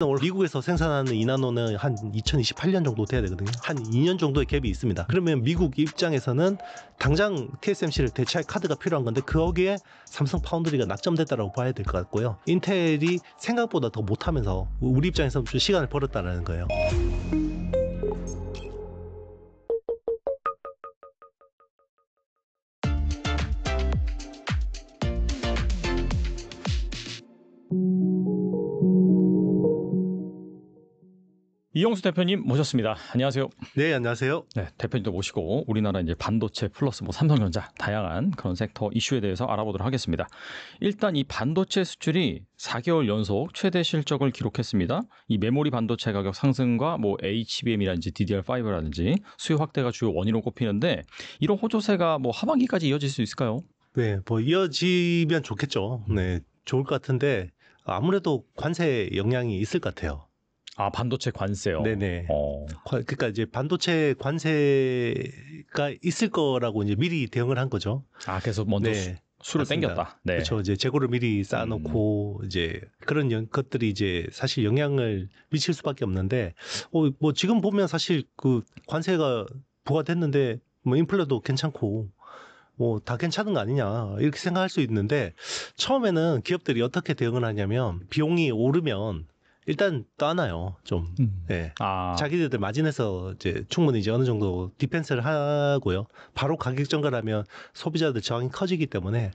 미국에서 생산하는 이나노는 한 2028년 정도 돼야 되거든요. 한 2년 정도의 갭이 있습니다. 그러면 미국 입장에서는 당장 TSMC를 대체할 카드가 필요한 건데 거기에 삼성 파운드리가 낙점됐다고 봐야 될 것 같고요. 인텔이 생각보다 더 못하면서 우리 입장에서는 좀 시간을 벌었다는 거예요. 이용수 대표님 모셨습니다. 안녕하세요. 네, 안녕하세요. 네, 대표님도 모시고 우리나라 이제 반도체 플러스 삼성전자 다양한 그런 섹터 이슈에 대해서 알아보도록 하겠습니다. 일단 이 반도체 수출이 4개월 연속 최대 실적을 기록했습니다. 이 메모리 반도체 가격 상승과 HBM이라든지 DDR5라든지 수요 확대가 주요 원인으로 꼽히는데 이런 호조세가 하반기까지 이어질 수 있을까요? 네, 이어지면 좋겠죠. 네, 좋을 것 같은데 아무래도 관세 영향이 있을 것 같아요. 아, 반도체 관세요? 네네. 그러니까 이제 반도체 관세가 있을 거라고 이제 미리 대응을 한 거죠. 아, 그래서 먼저 수를 맞습니다. 땡겼다. 네. 그렇죠. 이제 재고를 미리 쌓아놓고 이제 그런 것들이 이제 사실 영향을 미칠 수밖에 없는데, 지금 보면 사실 그 관세가 부과됐는데 인플레도 괜찮고. 다 괜찮은 거 아니냐 이렇게 생각할 수 있는데 처음에는 기업들이 어떻게 대응을 하냐면 비용이 오르면 일단 떠나요. 좀. 네. 자기네들 마진에서 이제 충분히 이제 어느 정도 디펜스를 하고요. 바로 가격 전가하면 소비자들 저항이 커지기 때문에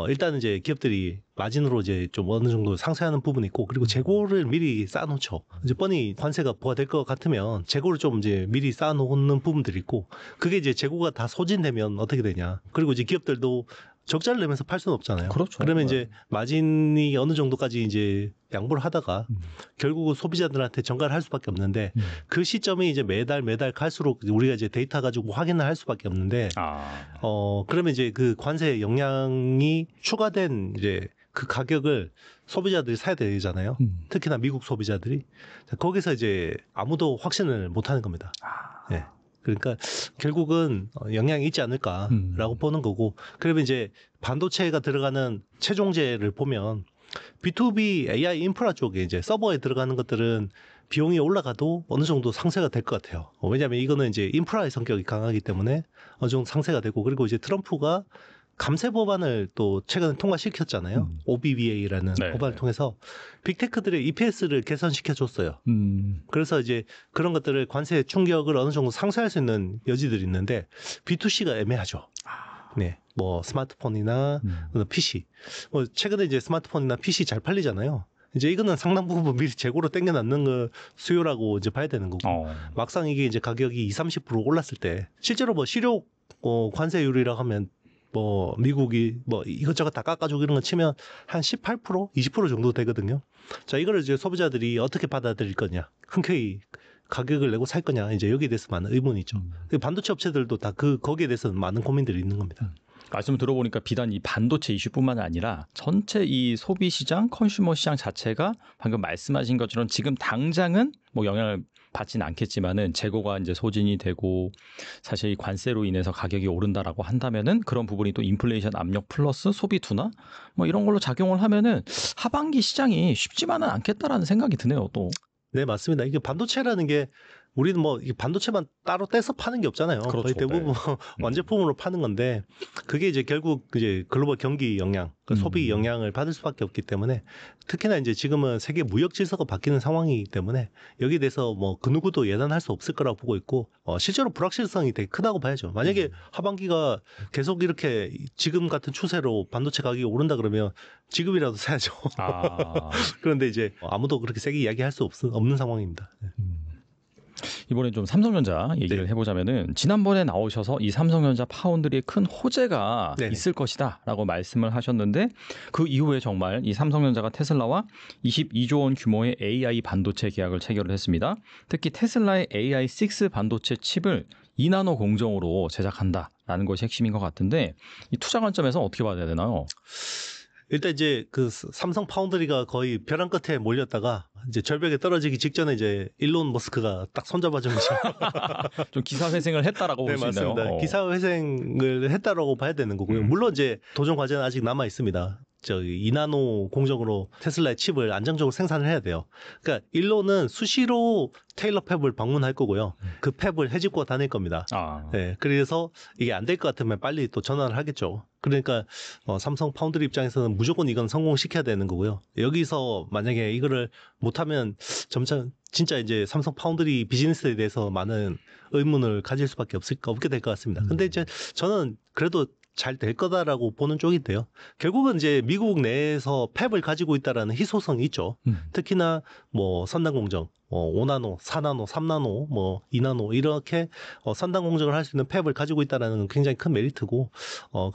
일단은 이제 기업들이 마진으로 이제 좀 어느 정도 상쇄하는 부분이 있고 그리고 재고를 미리 쌓아놓죠. 이제 뻔히 관세가 부과될 것 같으면 재고를 좀 이제 미리 쌓아놓는 부분들이 있고 그게 이제 재고가 다 소진되면 어떻게 되냐. 그리고 이제 기업들도 적자를 내면서 팔 수는 없잖아요. 그렇죠. 그러면 이제 마진이 어느 정도까지 이제 양보를 하다가 결국은 소비자들한테 전가를 할 수밖에 없는데 그 시점이 이제 매달 갈수록 우리가 이제 데이터 가지고 확인을 할 수밖에 없는데 그러면 이제 그 관세 영향이 추가된 이제 그 가격을 소비자들이 사야 되잖아요. 특히나 미국 소비자들이. 거기서 이제 아무도 확신을 못 하는 겁니다. 네. 그러니까 결국은 영향이 있지 않을까라고 보는 거고 그러면 이제 반도체가 들어가는 최종재를 보면 B2B AI 인프라 쪽에 이제 서버에 들어가는 것들은 비용이 올라가도 어느 정도 상쇄가 될 것 같아요. 왜냐하면 이거는 이제 인프라의 성격이 강하기 때문에 어느 정도 상쇄가 되고 그리고 이제 트럼프가 감세 법안을 또 최근에 통과시켰잖아요. OBBA라는 법안을 통해서 빅테크들의 EPS를 개선시켜 줬어요. 그래서 이제 그런 것들을 관세 충격을 어느 정도 상쇄할 수 있는 여지들이 있는데 B2C가 애매하죠. 네, 스마트폰이나 PC. 최근에 이제 스마트폰이나 PC 잘 팔리잖아요. 이제 이거는 상당 부분 미리 재고로 땡겨놨는 거 수요라고 이제 봐야 되는 거고 막상 이게 이제 가격이 20-30% 올랐을 때 실제로 실효 관세율이라고 하면 미국이 이것저것 다 깎아주고 이런 거 치면 한 18%, 20% 정도 되거든요. 자, 이거를 이제 소비자들이 어떻게 받아들일 거냐. 흔쾌히 가격을 내고 살 거냐. 이제 여기에 대해서 많은 의문이 있죠. 반도체 업체들도 다 거기에 대해서는 많은 고민들이 있는 겁니다. 말씀 들어보니까 비단 이 반도체 이슈뿐만 아니라 전체 이 소비 시장, 컨슈머 시장 자체가 방금 말씀하신 것처럼 지금 당장은 영향을 받지는 않겠지만은 재고가 이제 소진이 되고 사실 이 관세로 인해서 가격이 오른다라고 한다면은 그런 부분이 또 인플레이션 압력 플러스 소비 둔화 이런 걸로 작용을 하면은 하반기 시장이 쉽지만은 않겠다라는 생각이 드네요, 또. 네, 맞습니다. 이게 반도체라는 게 우리는 이 반도체만 따로 떼서 파는 게 없잖아요. 그렇죠. 거의 대부분 완제품으로 파는 건데 그게 이제 결국 이제 글로벌 경기 영향, 소비 영향을 받을 수밖에 없기 때문에 특히나 이제 지금은 세계 무역 질서가 바뀌는 상황이기 때문에 여기에 대해서 그 누구도 예단할 수 없을 거라고 보고 있고 실제로 불확실성이 되게 크다고 봐야죠. 만약에 하반기가 계속 이렇게 지금 같은 추세로 반도체 가격이 오른다 그러면 지금이라도 사야죠. 그런데 이제 아무도 그렇게 세게 이야기할 수 없는 상황입니다. 이번에 좀 삼성전자 얘기를 해보자면은 지난번에 나오셔서 이 삼성전자 파운드리의 큰 호재가 있을 것이다라고 말씀을 하셨는데 그 이후에 정말 이 삼성전자가 테슬라와 22조 원 규모의 AI 반도체 계약을 체결을 했습니다. 특히 테슬라의 AI6 반도체 칩을 2나노 공정으로 제작한다라는 것이 핵심인 것 같은데 이 투자 관점에서 어떻게 봐야 되나요? 일단 이제 그 삼성 파운드리가 거의 벼랑 끝에 몰렸다가 이제 절벽에 떨어지기 직전에 이제 일론 머스크가 딱 손잡아주면서 좀 기사회생을 했다라고 볼 수 있나요? 맞습니다. 기사회생을 했다라고 봐야 되는 거고요. 물론 이제 도전 과제는 아직 남아 있습니다. 2나노 공정으로 테슬라의 칩을 안정적으로 생산을 해야 돼요. 그러니까 일로는 수시로 테일러 팹을 방문할 거고요. 그 팹을 해집고 다닐 겁니다. 네, 그래서 이게 안 될 것 같으면 빨리 또 전환을 하겠죠. 그러니까 삼성 파운드리 입장에서는 무조건 이건 성공시켜야 되는 거고요. 여기서 만약에 이거를 못하면 점차 진짜 이제 삼성 파운드리 비즈니스에 대해서 많은 의문을 가질 수밖에 없게 될 것 같습니다. 근데 이제 저는 그래도 잘 될 거다라고 보는 쪽인데요. 결국은 이제 미국 내에서 팹을 가지고 있다라는 희소성이 있죠. 특히나 뭐 선단 공정, 5나노, 4나노, 3나노, 뭐 2나노 이렇게 선단 공정을 할 수 있는 팹을 가지고 있다라는 건 굉장히 큰 메리트고,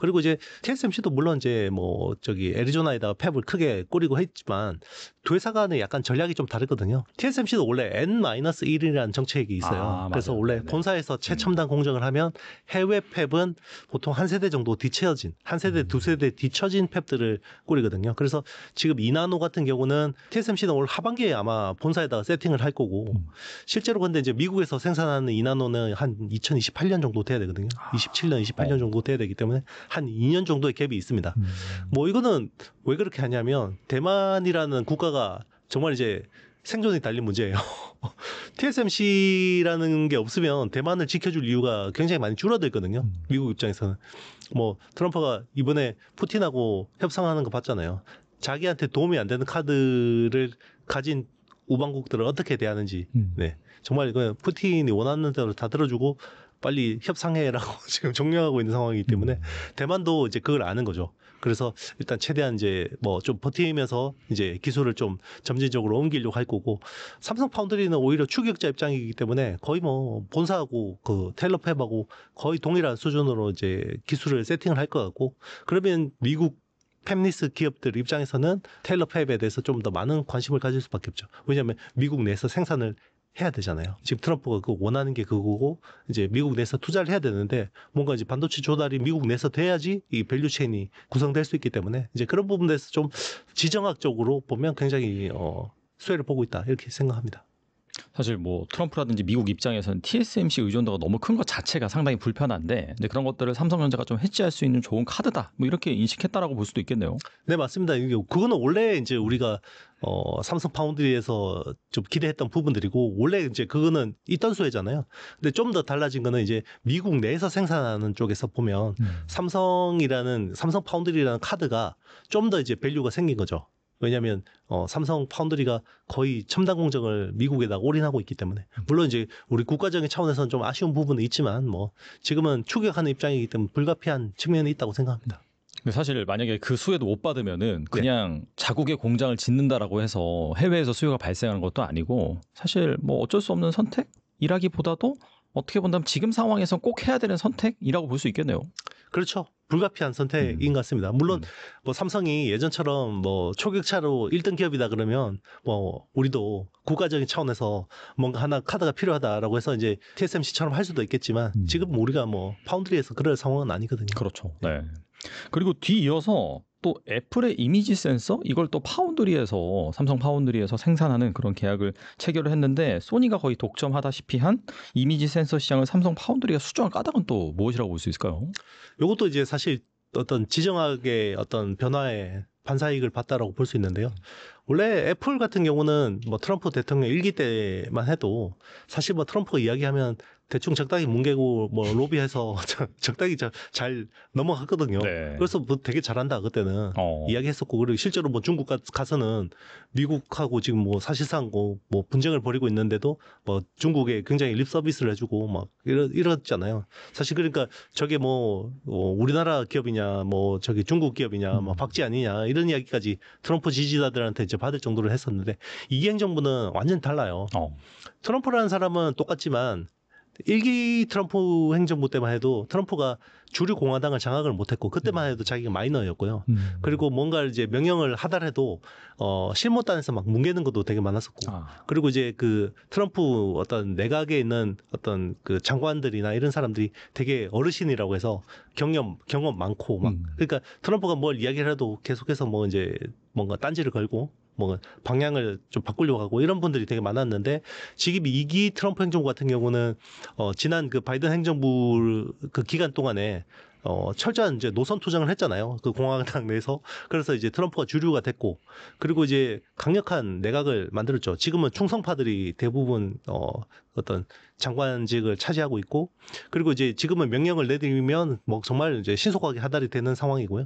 그리고 이제 TSMC도 물론 이제 뭐 애리조나에다가 팹을 크게 꾸리고 했지만 두 회사 간의 약간 전략이 좀 다르거든요. TSMC도 원래 N-1이라는 정책이 있어요. 그래서 원래 본사에서 최첨단 공정을 하면 해외 팹은 보통 한 세대 정도 뒤처진, 한 세대, 두 세대 뒤처진 팹들을 꾸리거든요. 그래서 지금 2나노 같은 경우는 TSMC는 올 하반기에 아마 본사에다가 세팅을 할 거고, 실제로 근데 이제 미국에서 생산하는 2나노는 한 2028년 정도 돼야 되거든요. 27년, 28년 정도 돼야 되기 때문에 한 2년 정도의 갭이 있습니다. 뭐 이거는 왜 그렇게 하냐면 대만이라는 국가가 정말 이제 생존이 달린 문제예요. TSMC라는 게 없으면 대만을 지켜줄 이유가 굉장히 많이 줄어들거든요. 미국 입장에서는. 뭐 트럼프가 이번에 푸틴하고 협상하는 거 봤잖아요. 자기한테 도움이 안 되는 카드를 가진 우방국들을 어떻게 대하는지. 네, 정말 푸틴이 원하는 대로 다 들어주고 빨리 협상해라고 지금 종료하고 있는 상황이기 때문에 대만도 이제 그걸 아는 거죠. 그래서 일단 최대한 이제 뭐 좀 버티면서 이제 기술을 좀 점진적으로 옮기려고 할 거고, 삼성 파운드리는 오히려 추격자 입장이기 때문에 거의 뭐 본사하고 그 테일러 팹하고 거의 동일한 수준으로 이제 기술을 세팅을 할 것 같고, 그러면 미국 팹리스 기업들 입장에서는 테일러 팹에 대해서 좀 더 많은 관심을 가질 수밖에 없죠. 왜냐하면 미국 내에서 생산을 해야 되잖아요. 지금 트럼프가 그 원하는 게 그거고 이제 미국 내에서 투자를 해야 되는데 뭔가 이제 반도체 조달이 미국 내에서 돼야지 이 밸류 체인이 구성될 수 있기 때문에 이제 그런 부분에서 좀 지정학적으로 보면 굉장히 수혜를 보고 있다 이렇게 생각합니다. 사실 뭐 트럼프라든지 미국 입장에서는 TSMC 의존도가 너무 큰 것 자체가 상당히 불편한데, 근데 그런 것들을 삼성전자가 좀 해지할 수 있는 좋은 카드다, 뭐 이렇게 인식했다라고 볼 수도 있겠네요. 네, 맞습니다. 그거는 원래 이제 우리가 삼성 파운드리에서 좀 기대했던 부분들이고, 원래 이제 그거는 있던 수혜잖아요. 근데 좀 더 달라진 거는 이제 미국 내에서 생산하는 쪽에서 보면 삼성 파운드리라는 카드가 좀 더 이제 밸류가 생긴 거죠. 왜냐하면 삼성 파운드리가 거의 첨단 공정을 미국에다 올인하고 있기 때문에, 물론 이제 우리 국가적인 차원에서는 좀 아쉬운 부분은 있지만 뭐 지금은 추격하는 입장이기 때문에 불가피한 측면이 있다고 생각합니다. 근데 사실 만약에 그 수혜도 못 받으면은 그냥 자국의 공장을 짓는다라고 해서 해외에서 수요가 발생하는 것도 아니고, 사실 뭐 어쩔 수 없는 선택이라기보다도 어떻게 본다면 지금 상황에서 꼭 해야 되는 선택이라고 볼 수 있겠네요. 그렇죠. 불가피한 선택인 것 같습니다. 물론 뭐 삼성이 예전처럼 뭐 초격차로 1등 기업이다 그러면 뭐 우리도 국가적인 차원에서 뭔가 하나 카드가 필요하다라고 해서 이제 TSMC처럼 할 수도 있겠지만 지금 우리가 뭐 파운드리에서 그럴 상황은 아니거든요. 그렇죠. 네. 그리고 뒤이어서 또 애플의 이미지 센서, 이걸 또 삼성 파운드리에서 생산하는 그런 계약을 체결을 했는데, 소니가 거의 독점하다시피 한 이미지 센서 시장을 삼성 파운드리가 수정할 까닭은 또 무엇이라고 볼 수 있을까요? 이것도 이제 사실 어떤 지정학의 어떤 변화에 반사이익을 봤다라고 볼 수 있는데요. 원래 애플 같은 경우는 뭐 트럼프 대통령 1기 때만 해도 사실 뭐 트럼프가 이야기하면 대충 적당히 뭉개고 뭐 로비해서 적당히 잘 넘어갔거든요. 네. 그래서 뭐 되게 잘한다 그때는 이야기했었고, 그리고 실제로 뭐 중국 가서는 미국하고 지금 뭐 사실상 뭐 분쟁을 벌이고 있는데도 뭐 중국에 굉장히 립 서비스를 해주고 막 이랬잖아요. 사실 그러니까 저게 뭐 우리나라 기업이냐 뭐 저기 중국 기업이냐 뭐 박쥐 아니냐 이런 이야기까지 트럼프 지지자들한테 이제 받을 정도로 했었는데, 이 행정부는 완전 달라요. 트럼프라는 사람은 똑같지만 1기 트럼프 행정부 때만 해도 트럼프가 주류 공화당을 장악을 못했고, 그때만 해도 자기가 마이너였고요. 그리고 뭔가 이제 명령을 하더라도 실무단에서 막 뭉개는 것도 되게 많았었고, 그리고 이제 그 트럼프 어떤 내각에 있는 어떤 그 장관들이나 이런 사람들이 되게 어르신이라고 해서 경험 많고 막 그러니까 트럼프가 뭘 이야기를 해도 계속해서 뭐 이제 뭔가 딴지를 걸고 뭐 방향을 좀 바꾸려고 하고 이런 분들이 되게 많았는데, 지금 2기 트럼프 행정부 같은 경우는 지난 그 바이든 행정부 그 기간 동안에 철저한 이제 노선 투쟁을 했잖아요. 그 공화당 내에서. 그래서 이제 트럼프가 주류가 됐고, 그리고 이제 강력한 내각을 만들었죠. 지금은 충성파들이 대부분 어떤 장관직을 차지하고 있고, 그리고 이제 지금은 명령을 내리면 뭐 정말 이제 신속하게 하달이 되는 상황이고요.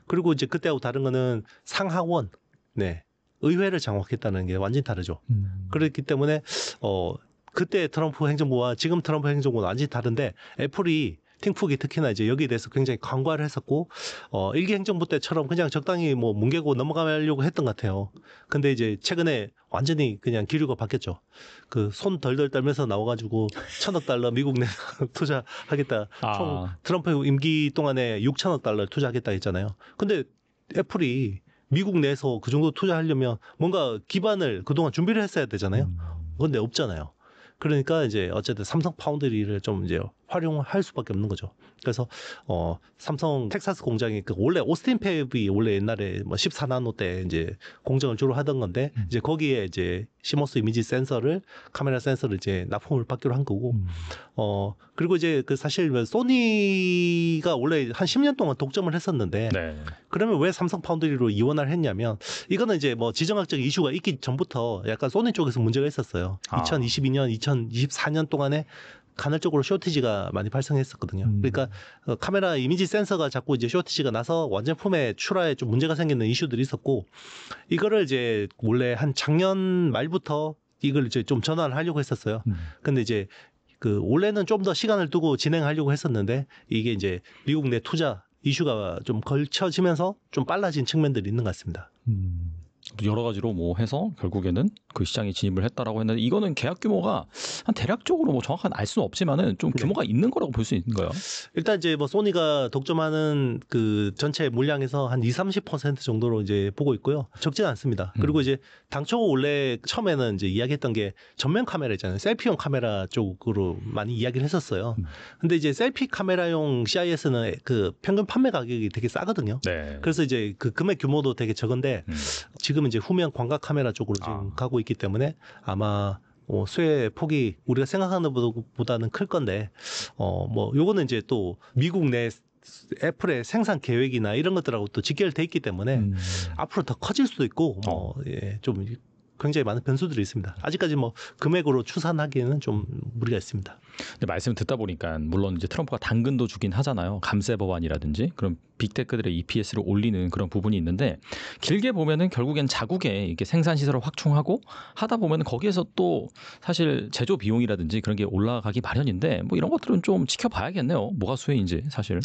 그리고 이제 그때하고 다른 거는 상하원, 네, 의회를 장악했다는 게 완전히 다르죠. 그렇기 때문에 그때 트럼프 행정부와 지금 트럼프 행정부는 완전히 다른데, 애플이 팀쿡이 특히나 이제 여기에 대해서 굉장히 강과를 했었고, 일기 행정부 때처럼 그냥 적당히 뭐 뭉개고 넘어가려고 했던 것 같아요. 근데 이제 최근에 완전히 그냥 기류가 바뀌었죠. 그 손 덜덜 떨면서 나와가지고 $1,000억 미국 내 투자하겠다. 총 트럼프 임기 동안에 $6,000억 투자하겠다 했잖아요. 근데 애플이 미국 내에서 그 정도 투자하려면 뭔가 기반을 그동안 준비를 했어야 되잖아요. 근데 없잖아요. 그러니까 이제 어쨌든 삼성 파운드리를 좀 이제 활용할 수밖에 없는 거죠. 그래서 삼성 텍사스 공장이 원래 오스틴 팹이 원래 옛날에 뭐 14나노 때 이제 공정을 주로 하던 건데, 이제 거기에 이제 시모스 이미지 센서를, 카메라 센서를 이제 납품을 받기로 한 거고, 그리고 이제 그 사실 소니가 원래 한 10년 동안 독점을 했었는데, 네. 그러면 왜 삼성 파운드리로 이원화를 했냐면, 이거는 이제 뭐 지정학적 이슈가 있기 전부터 약간 소니 쪽에서 문제가 있었어요. 2022년, 2024년 동안에 간헐적으로 쇼티지가 많이 발생했었거든요. 그러니까 카메라 이미지 센서가 자꾸 이제 쇼티지가 나서 완제품의 출하에 좀 문제가 생기는 이슈들이 있었고, 이거를 이제 원래 한 작년 말부터 이걸 이제 좀 전환을 하려고 했었어요. 근데 이제 그 원래는 좀 더 시간을 두고 진행하려고 했었는데, 이게 이제 미국 내 투자 이슈가 좀 걸쳐지면서 좀 빨라진 측면들이 있는 것 같습니다. 여러 가지로 뭐 해서 결국에는 그 시장에 진입을 했다라고 했는데, 이거는 계약 규모가 한 대략적으로 뭐 정확한 알 수는 없지만은 좀 규모가 있는 거라고 볼 수 있는가요? 일단 이제 뭐 소니가 독점하는 그 전체 물량에서 한 20-30% 정도로 이제 보고 있고요. 적지는 않습니다. 그리고 이제 당초 원래 처음에는 이제 이야기했던 게 전면 카메라 있잖아요. 셀피용 카메라 쪽으로 많이 이야기를 했었어요. 근데 이제 셀피 카메라용 CIS는 그 평균 판매 가격이 되게 싸거든요. 네. 그래서 이제 그 금액 규모도 되게 적은데, 지금 이제 후면 광각 카메라 쪽으로 지금 가고 있기 때문에 아마 수혜 폭이 우리가 생각하는 것보다는 클 건데, 뭐 요거는 이제 또 미국 내 애플의 생산 계획이나 이런 것들하고 또 직결돼 있기 때문에 앞으로 더 커질 수도 있고, 좀 굉장히 많은 변수들이 있습니다. 아직까지 뭐 금액으로 추산하기에는 좀 무리가 있습니다. 근데 말씀을 듣다 보니까 물론 이제 트럼프가 당근도 주긴 하잖아요. 감세 법안이라든지 그런 빅테크들의 EPS를 올리는 그런 부분이 있는데, 길게 보면은 결국엔 자국에 이렇게 생산 시설을 확충하고 하다 보면 거기에서 또 사실 제조 비용이라든지 그런 게 올라가기 마련인데, 뭐 이런 것들은 좀 지켜봐야겠네요. 뭐가 수혜인지 사실.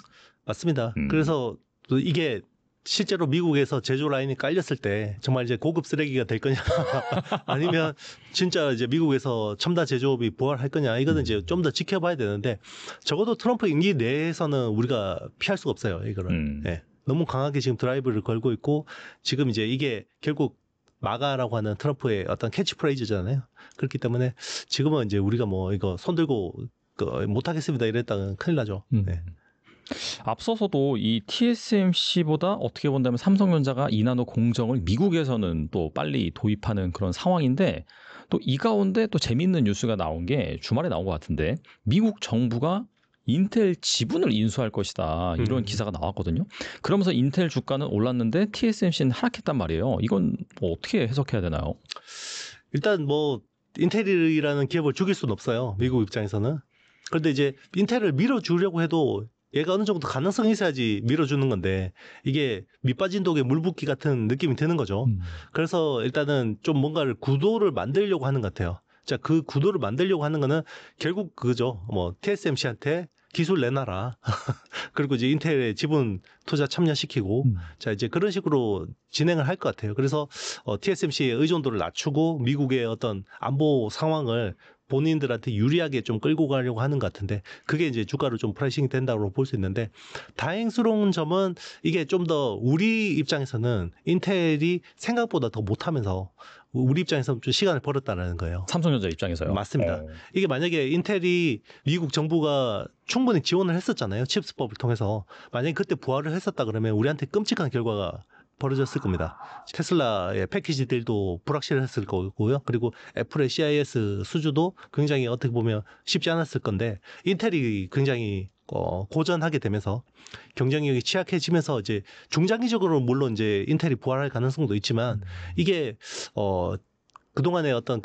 맞습니다. 그래서 또 이게 실제로 미국에서 제조 라인이 깔렸을 때 정말 이제 고급 쓰레기가 될 거냐 아니면 진짜 이제 미국에서 첨단 제조업이 부활할 거냐, 이거는 이제 좀 더 지켜봐야 되는데, 적어도 트럼프 임기 내에서는 우리가 피할 수가 없어요, 이거를. 네. 너무 강하게 지금 드라이브를 걸고 있고, 지금 이제 이게 결국 마가라고 하는 트럼프의 어떤 캐치프레이즈잖아요. 그렇기 때문에 지금은 이제 우리가 뭐 이거 손들고 못하겠습니다 이랬다면 큰일 나죠. 네. 앞서서도 이 TSMC보다 어떻게 본다면 삼성전자가 2나노 공정을 미국에서는 또 빨리 도입하는 그런 상황인데, 또 이 가운데 또 재미있는 뉴스가 나온 게 주말에 나온 것 같은데, 미국 정부가 인텔 지분을 인수할 것이다, 이런 기사가 나왔거든요. 그러면서 인텔 주가는 올랐는데 TSMC는 하락했단 말이에요. 이건 뭐 어떻게 해석해야 되나요? 일단 뭐 인텔이라는 기업을 죽일 수는 없어요, 미국 입장에서는. 그런데 이제 인텔을 밀어주려고 해도 얘가 어느 정도 가능성이 있어야지 밀어주는 건데, 이게 밑빠진 독에 물 붓기 같은 느낌이 드는 거죠. 그래서 일단은 좀 뭔가를 구도를 만들려고 하는 것 같아요. 자, 그 구도를 만들려고 하는 거는 결국 그거죠. 뭐 TSMC한테 기술 내놔라. 그리고 이제 인텔의 지분 투자 참여시키고, 자, 이제 그런 식으로 진행을 할 것 같아요. 그래서 TSMC의 의존도를 낮추고 미국의 어떤 안보 상황을 본인들한테 유리하게 좀 끌고 가려고 하는 것 같은데, 그게 이제 주가로 좀 프라이싱이 된다고 볼 수 있는데, 다행스러운 점은 이게 좀 더 우리 입장에서는 인텔이 생각보다 더 못하면서 우리 입장에서는 좀 시간을 벌었다는 거예요. 삼성전자 입장에서요? 맞습니다. 이게 만약에 인텔이 미국 정부가 충분히 지원을 했었잖아요, 칩스법을 통해서. 만약에 그때 부활을 했었다 그러면 우리한테 끔찍한 결과가 벌어졌을 겁니다. 테슬라의 패키지들도 불확실했을 거고요. 그리고 애플의 CIS 수주도 굉장히 어떻게 보면 쉽지 않았을 건데, 인텔이 굉장히 고전하게 되면서 경쟁력이 취약해지면서 이제 중장기적으로 물론 이제 인텔이 부활할 가능성도 있지만 이게 그동안의 어떤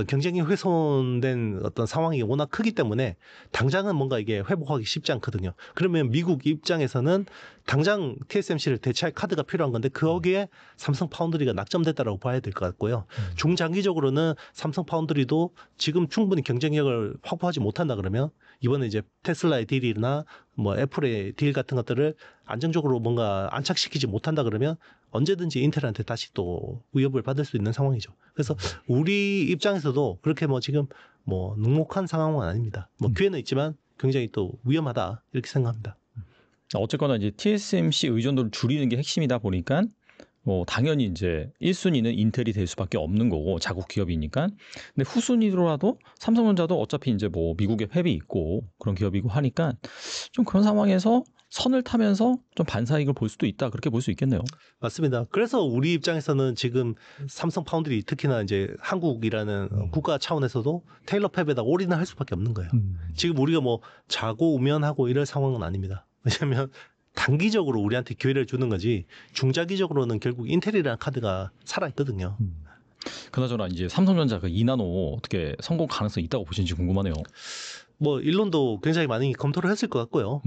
경쟁이 훼손된 어떤 상황이 워낙 크기 때문에 당장은 뭔가 이게 회복하기 쉽지 않거든요. 그러면 미국 입장에서는 당장 TSMC를 대체할 카드가 필요한 건데 거기에 삼성 파운드리가 낙점됐다라고 봐야 될 것 같고요. 중장기적으로는 삼성 파운드리도 지금 충분히 경쟁력을 확보하지 못한다 그러면 이번에 이제 테슬라의 딜이나 뭐 애플의 딜 같은 것들을 안정적으로 뭔가 안착시키지 못한다 그러면 언제든지 인텔한테 다시 또 위협을 받을 수 있는 상황이죠. 그래서 우리 입장에서도 그렇게 뭐 지금 뭐 눅눅한 상황은 아닙니다. 뭐 기회는 있지만 굉장히 또 위험하다 이렇게 생각합니다. 어쨌거나 이제 TSMC 의존도를 줄이는 게 핵심이다 보니까 당연히 이제 1순위는 인텔이 될 수밖에 없는 거고 자국 기업이니까. 근데 후순위로라도 삼성전자도 어차피 이제 뭐 미국에 홑이 있고 그런 기업이고 하니까 좀 그런 상황에서 선을 타면서 좀 반사이익을 볼 수도 있다. 그렇게 볼 수 있겠네요. 맞습니다. 그래서 우리 입장에서는 지금 삼성 파운드리 특히나 이제 한국이라는 국가 차원에서도 테일러 팹에다 올인을 할 수밖에 없는 거예요. 지금 우리가 뭐 자고 우면하고 이럴 상황은 아닙니다. 왜냐하면 단기적으로 우리한테 기회를 주는 거지 중장기적으로는 결국 인텔이라는 카드가 살아있거든요. 그나저나 이제 삼성전자 그 2나노 어떻게 성공 가능성이 있다고 보시는지 궁금하네요. 뭐 일론도 굉장히 많이 검토를 했을 것 같고요.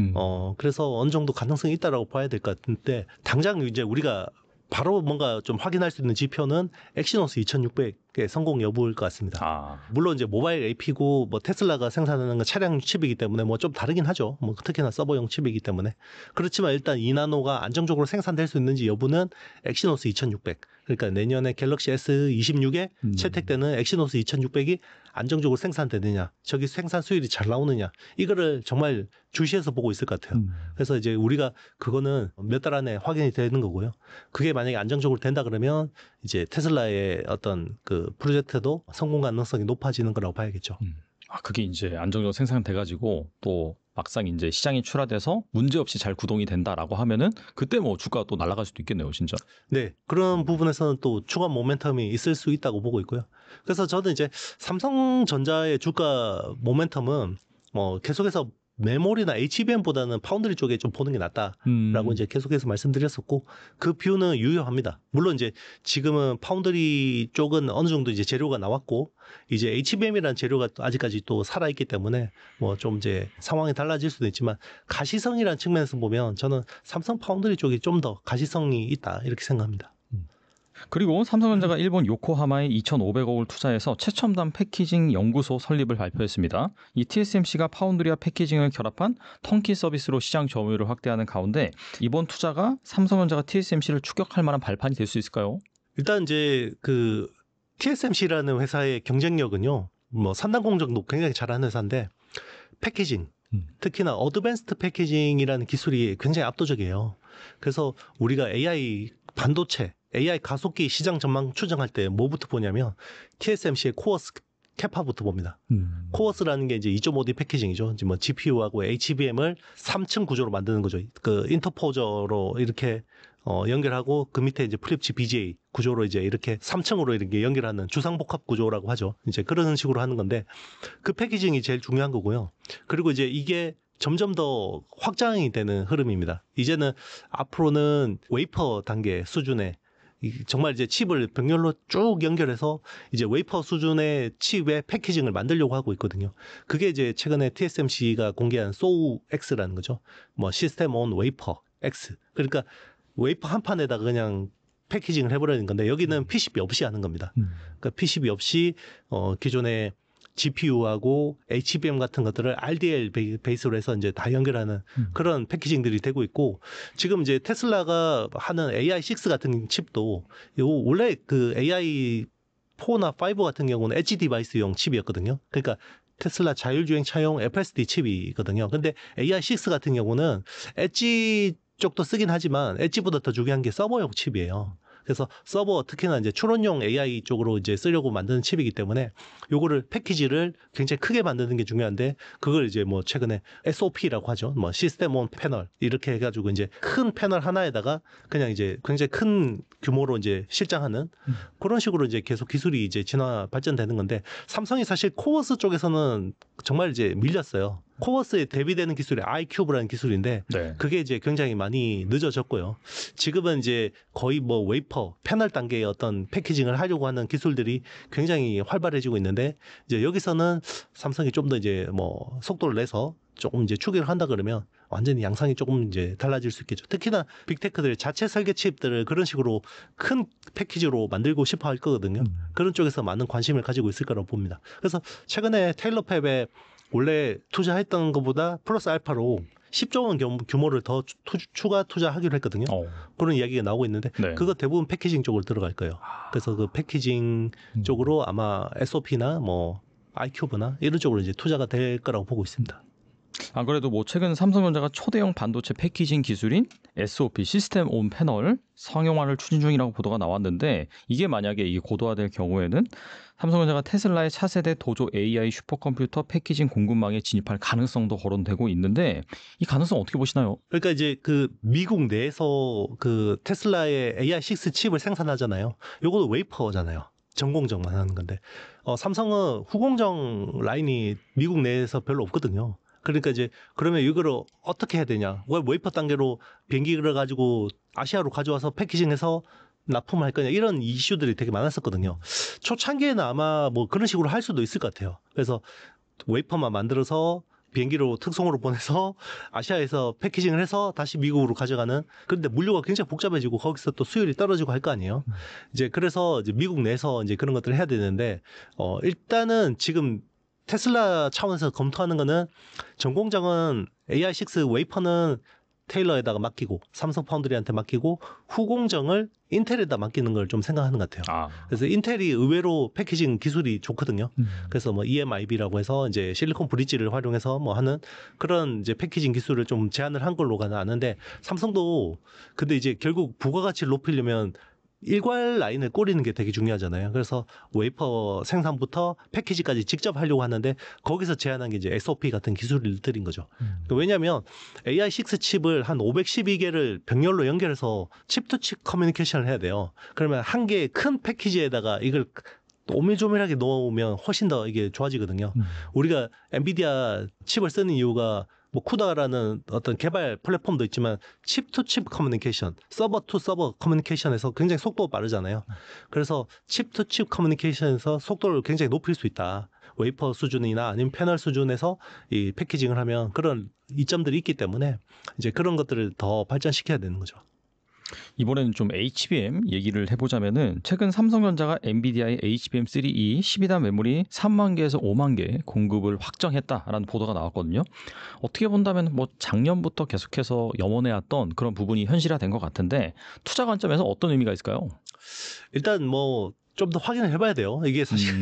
그래서 어느 정도 가능성이 있다라고 봐야 될 것 같은데 당장 이제 우리가 바로 뭔가 좀 확인할 수 있는 지표는 엑시노스 2600의 성공 여부일 것 같습니다. 물론 이제 모바일 AP고 뭐 테슬라가 생산하는 건 차량 칩이기 때문에 뭐 좀 다르긴 하죠. 뭐 특히나 서버용 칩이기 때문에. 그렇지만 일단 2나노가 안정적으로 생산될 수 있는지 여부는 엑시노스 2600. 그러니까 내년에 갤럭시 S26에 채택되는 엑시노스 2600이 안정적으로 생산되느냐, 저기 생산 수율이 잘 나오느냐, 이거를 정말 주시해서 보고 있을 것 같아요. 그래서 이제 우리가 그거는 몇 달 안에 확인이 되는 거고요. 그게 만약에 안정적으로 된다 그러면 이제 테슬라의 어떤 그 프로젝트도 성공 가능성이 높아지는 거라고 봐야겠죠. 그게 이제 안정적으로 생산돼가지고 또 막상 이제 시장이 출하돼서 문제없이 잘 구동이 된다라고 하면은 그때 뭐 주가가 또 날아갈 수도 있겠네요, 진짜. 네, 그런 부분에서는 또 추가 모멘텀이 있을 수 있다고 보고 있고요. 그래서 저는 이제 삼성전자의 주가 모멘텀은 뭐 계속해서 메모리나 HBM보다는 파운드리 쪽에 좀 보는 게 낫다라고 이제 계속해서 말씀드렸었고 그 뷰는 유효합니다. 물론 이제 지금은 파운드리 쪽은 어느 정도 이제 재료가 나왔고 이제 HBM이라는 재료가 아직까지 또 살아있기 때문에 뭐 좀 이제 상황이 달라질 수도 있지만 가시성이라는 측면에서 보면 저는 삼성 파운드리 쪽이 좀 더 가시성이 있다 이렇게 생각합니다. 그리고 삼성전자가 일본 요코하마에 2,500억을 투자해서 최첨단 패키징 연구소 설립을 발표했습니다. 이 TSMC가 파운드리와 패키징을 결합한 턴키 서비스로 시장 점유율을 확대하는 가운데 이번 투자가 삼성전자가 TSMC를 추격할 만한 발판이 될 수 있을까요? 일단 이제 그 TSMC라는 회사의 경쟁력은요, 뭐 산단 공정도 굉장히 잘하는 회사인데 패키징, 특히나 어드밴스드 패키징이라는 기술이 굉장히 압도적이에요. 그래서 우리가 AI 반도체, AI 가속기 시장 전망 추정할 때 뭐부터 보냐면 TSMC의 코어스 캐파부터 봅니다. 코어스라는 게 이제 2.5D 패키징이죠. 이제 뭐 GPU하고 HBM을 3층 구조로 만드는 거죠. 그 인터포저로 이렇게 연결하고 그 밑에 이제 플립치 BGA 구조로 이제 이렇게 3층으로 이렇게 연결하는 주상복합 구조라고 하죠. 이제 그런 식으로 하는 건데 그 패키징이 제일 중요한 거고요. 그리고 이제 이게 점점 더 확장이 되는 흐름입니다. 이제는 앞으로는 웨이퍼 단계 수준의 정말 이제 칩을 병렬로 쭉 연결해서 이제 웨이퍼 수준의 칩의 패키징을 만들려고 하고 있거든요. 그게 이제 최근에 TSMC가 공개한 소우 X라는 거죠. 뭐 시스템 온 웨이퍼 X. 그러니까 웨이퍼 한 판에다가 그냥 패키징을 해버리는 건데 여기는 PCB 없이 하는 겁니다. 그러니까 PCB 없이 기존의 GPU하고 HBM 같은 것들을 RDL 베이스로 해서 이제 다 연결하는 그런 패키징들이 되고 있고 지금 이제 테슬라가 하는 AI6 같은 칩도 원래 그 AI4나 5 같은 경우는 엣지 디바이스용 칩이었거든요. 그러니까 테슬라 자율주행 차용 FSD 칩이거든요. 근데 AI6 같은 경우는 엣지 쪽도 쓰긴 하지만 엣지보다 더 중요한 게 서버용 칩이에요. 그래서 서버 특히나 이제 추론용 AI 쪽으로 이제 쓰려고 만드는 칩이기 때문에 요거를 패키지를 굉장히 크게 만드는 게 중요한데 그걸 이제 뭐 최근에 SOP라고 하죠. 뭐 시스템 온 패널 이렇게 해가지고 이제 큰 패널 하나에다가 그냥 이제 굉장히 큰 규모로 이제 실장하는 그런 식으로 이제 계속 기술이 이제 진화 발전되는 건데 삼성이 사실 코어스 쪽에서는 정말 이제 밀렸어요. 코어스에 대비되는 기술이 iCube라는 기술인데 네. 그게 이제 굉장히 많이 늦어졌고요. 지금은 이제 거의 뭐 웨이퍼, 패널 단계의 어떤 패키징을 하려고 하는 기술들이 굉장히 활발해지고 있는데 이제 여기서는 삼성이 좀 더 이제 뭐 속도를 내서 조금 이제 추계를 한다 그러면 완전히 양상이 조금 이제 달라질 수 있겠죠. 특히나 빅테크들 자체 설계 칩들을 그런 식으로 큰 패키지로 만들고 싶어 할 거거든요. 그런 쪽에서 많은 관심을 가지고 있을 거라고 봅니다. 그래서 최근에 테일러팹에 원래 투자했던 것보다 플러스 알파로 10조 원 규모를 더 추가 투자하기로 했거든요. 그런 이야기가 나오고 있는데 네. 그거 대부분 패키징 쪽으로 들어갈 거예요. 그래서 그 패키징 쪽으로 아마 SOP나 뭐 iCube나 이런 쪽으로 이제 투자가 될 거라고 보고 있습니다. 안 그래도 뭐 최근 삼성전자가 초대형 반도체 패키징 기술인 SOP 시스템 온 패널 상용화를 추진 중이라고 보도가 나왔는데 이게 만약에 이게 고도화될 경우에는 삼성전자가 테슬라의 차세대 도조 AI 슈퍼컴퓨터 패키징 공급망에 진입할 가능성도 거론되고 있는데 이 가능성 어떻게 보시나요? 그러니까 이제 그 미국 내에서 그 테슬라의 AI6 칩을 생산하잖아요. 요거도 웨이퍼잖아요. 전공정만 하는 건데 삼성은 후공정 라인이 미국 내에서 별로 없거든요. 그러니까 이제 그러면 이거를 어떻게 해야 되냐? 왜 웨이퍼 단계로 비행기를 가지고 아시아로 가져와서 패키징해서 납품할 거냐 이런 이슈들이 되게 많았었거든요. 초창기에는 아마 뭐 그런 식으로 할 수도 있을 것 같아요. 그래서 웨이퍼만 만들어서 비행기로 특송으로 보내서 아시아에서 패키징을 해서 다시 미국으로 가져가는. 그런데 물류가 굉장히 복잡해지고 거기서 또 수율이 떨어지고 할 거 아니에요. 이제 그래서 이제 미국 내에서 이제 그런 것들을 해야 되는데 일단은 지금 테슬라 차원에서 검토하는 거는 전공장은 AI6 웨이퍼는 테일러에다가 맡기고 삼성 파운드리한테 맡기고 후공정을 인텔에다 맡기는 걸 좀 생각하는 것 같아요. 그래서 인텔이 의외로 패키징 기술이 좋거든요. 그래서 뭐 EMIB라고 해서 이제 실리콘 브릿지를 활용해서 뭐 하는 그런 이제 패키징 기술을 좀 제안을 한 걸로 아는데 삼성도 근데 이제 결국 부가가치를 높이려면 일괄 라인을 꼬리는 게 되게 중요하잖아요. 그래서 웨이퍼 생산부터 패키지까지 직접 하려고 하는데 거기서 제안한 게 이제 SOP 같은 기술들인 거죠. 왜냐하면 AI6 칩을 한 512개를 병렬로 연결해서 칩투칩 커뮤니케이션을 해야 돼요. 그러면 한 개의 큰 패키지에다가 이걸 오밀조밀하게 넣으면 훨씬 더 이게 좋아지거든요. 우리가 엔비디아 칩을 쓰는 이유가 뭐 쿠다라는 어떤 개발 플랫폼도 있지만 칩 투 칩 커뮤니케이션, 서버 투 서버 커뮤니케이션에서 굉장히 속도가 빠르잖아요. 그래서 칩 투 칩 커뮤니케이션에서 속도를 굉장히 높일 수 있다. 웨이퍼 수준이나 아니면 패널 수준에서 이 패키징을 하면 그런 이점들이 있기 때문에 이제 그런 것들을 더 발전시켜야 되는 거죠. 이번에는 좀 HBM 얘기를 해보자면은 최근 삼성전자가 엔비디아의 HBM3E 12단 메모리 3만 개에서 5만 개 공급을 확정했다라는 보도가 나왔거든요. 어떻게 본다면 뭐 작년부터 계속해서 염원해왔던 그런 부분이 현실화된 것 같은데 투자 관점에서 어떤 의미가 있을까요? 일단 뭐 좀 더 확인을 해봐야 돼요. 이게 사실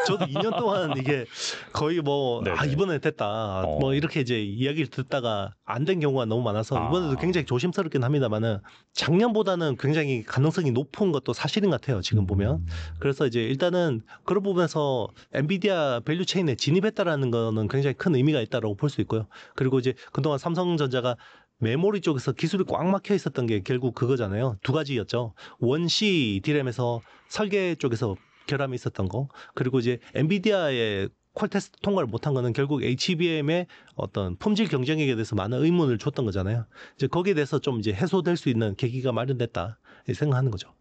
저도 2년 동안 이게 거의 뭐 이번에 됐다 뭐 이렇게 이제 이야기를 듣다가 안 된 경우가 너무 많아서 이번에도 굉장히 조심스럽긴 합니다만은 작년보다는 굉장히 가능성이 높은 것도 사실인 것 같아요. 지금 보면. 그래서 이제 일단은 그런 부분에서 엔비디아 밸류 체인에 진입했다라는 거는 굉장히 큰 의미가 있다라고 볼 수 있고요. 그리고 이제 그동안 삼성전자가 메모리 쪽에서 기술이 꽉 막혀 있었던 게 결국 그거잖아요. 두 가지였죠. 원C D램에서 설계 쪽에서 결함이 있었던 거. 그리고 이제 엔비디아의 퀄 테스트 통과를 못한 거는 결국 HBM의 어떤 품질 경쟁력에 대해서 많은 의문을 줬던 거잖아요. 이제 거기에 대해서 좀 이제 해소될 수 있는 계기가 마련됐다 생각하는 거죠.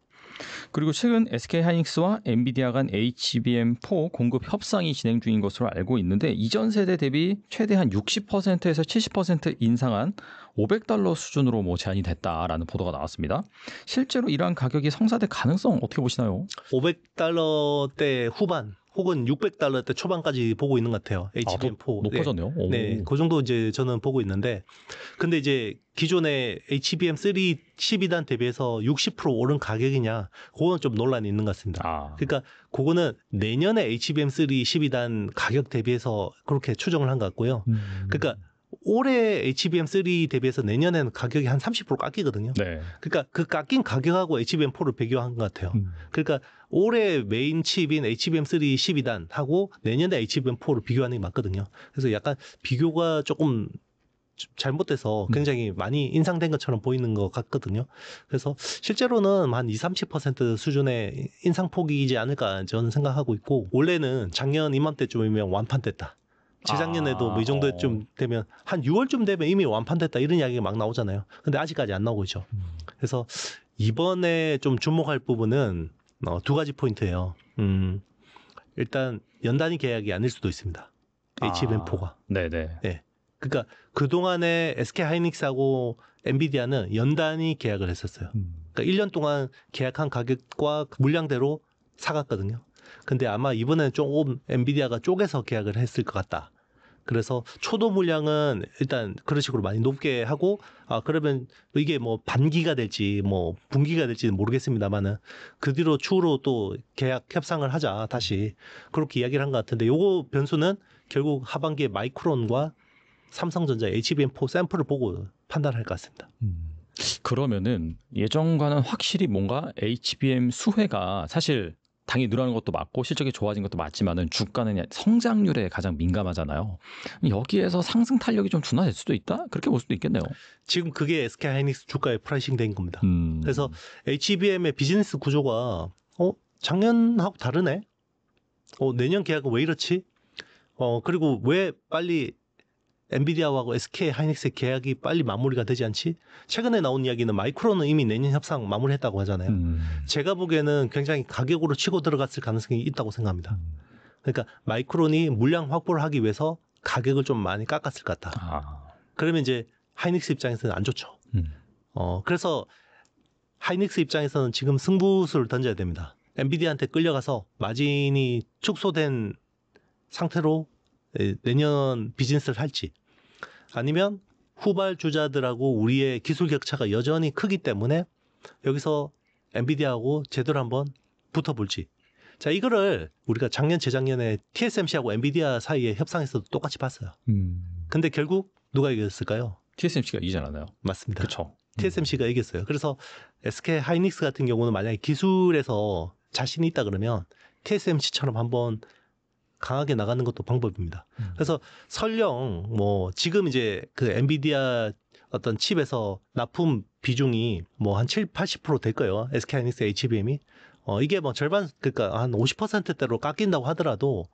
그리고 최근 SK하이닉스와 엔비디아 간 HBM4 공급 협상이 진행 중인 것으로 알고 있는데 이전 세대 대비 최대한 60%에서 70% 인상한 $500 수준으로 뭐 제한이 됐다라는 보도가 나왔습니다. 실제로 이러한 가격이 성사될 가능성 어떻게 보시나요? $500대 후반 혹은 $600대 초반까지 보고 있는 것 같아요. HBM4. 높아졌네요. 네, 그 정도 이제 저는 보고 있는데, 근데 이제 기존의 HBM3 12단 대비해서 60% 오른 가격이냐, 그건 좀 논란이 있는 것 같습니다. 그러니까 그거는 내년에 HBM3 12단 가격 대비해서 그렇게 추정을 한 것 같고요. 그러니까 올해 HBM3 대비해서 내년에는 가격이 한 30% 깎이거든요. 그러니까 그 깎인 가격하고 HBM4를 비교한 것 같아요. 그러니까 올해 메인 칩인 HBM3 12단하고 내년에 HBM4를 비교하는 게 맞거든요. 그래서 약간 비교가 조금 잘못돼서 굉장히 많이 인상된 것처럼 보이는 것 같거든요. 그래서 실제로는 한 20-30% 수준의 인상폭이지 않을까 저는 생각하고 있고, 원래는 작년 이맘때쯤이면 완판됐다. 재작년에도 뭐 이 정도쯤 되면 한 6월쯤 되면 이미 완판됐다 이런 이야기가 막 나오잖아요. 근데 아직까지 안 나오고 있죠. 그래서 이번에 좀 주목할 부분은 두 가지 포인트예요. 일단 연단위 계약이 아닐 수도 있습니다. HBM4가. 네네. 네. 그러니까 그동안에 SK 하이닉스하고 엔비디아는 연단위 계약을 했었어요. 그러니까 1년 동안 계약한 가격과 물량대로 사갔거든요. 근데 아마 이번에는 조금 엔비디아가 쪼개서 계약을 했을 것 같다. 그래서 초도 물량은 일단 그런 식으로 많이 높게 하고, 그러면 이게 뭐 반기가 될지 뭐 분기가 될지는 모르겠습니다만은 그 뒤로 추후로 또 계약 협상을 하자 다시 그렇게 이야기를 한 것 같은데, 요거 변수는 결국 하반기에 마이크론과 삼성전자 HBM4 샘플을 보고 판단할 것 같습니다. 그러면은 예전과는 확실히 뭔가 HBM 수혜가 사실 당연히 늘어나는 것도 맞고 실적이 좋아진 것도 맞지만은 주가는 성장률에 가장 민감하잖아요. 여기에서 상승 탄력이 좀 둔화될 수도 있다? 그렇게 볼 수도 있겠네요. 지금 그게 SK 하이닉스 주가에 프라이싱 된 겁니다. 그래서 HBM의 비즈니스 구조가 작년하고 다르네? 내년 계약은 왜 이렇지? 그리고 왜 빨리 엔비디아하고 SK 하이닉스의 계약이 빨리 마무리가 되지 않지? 최근에 나온 이야기는 마이크론은 이미 내년 협상 마무리했다고 하잖아요. 제가 보기에는 굉장히 가격으로 치고 들어갔을 가능성이 있다고 생각합니다. 그러니까 마이크론이 물량 확보를 하기 위해서 가격을 좀 많이 깎았을 것 같다. 그러면 이제 하이닉스 입장에서는 안 좋죠. 그래서 하이닉스 입장에서는 지금 승부수를 던져야 됩니다. 엔비디아한테 끌려가서 마진이 축소된 상태로 내년 비즈니스를 할지, 아니면 후발주자들하고 우리의 기술 격차가 여전히 크기 때문에 여기서 엔비디아하고 제대로 한번 붙어볼지. 자, 이거를 우리가 작년 재작년에 TSMC하고 엔비디아 사이의 협상에서도 똑같이 봤어요. 근데 결국 누가 이겼을까요? TSMC가 이기지 않았나요? 맞습니다. 그렇죠. TSMC가 이겼어요. 그래서 SK 하이닉스 같은 경우는 만약에 기술에서 자신이 있다 그러면 TSMC처럼 한번 강하게 나가는 것도 방법입니다. 그래서 설령 뭐 지금 이제 그 엔비디아 어떤 칩에서 납품 비중이 뭐 한 70-80% 될 거예요. SK 하이닉스 HBM이. 이게 뭐 절반, 그러니까 한 50%대로 깎인다고 하더라도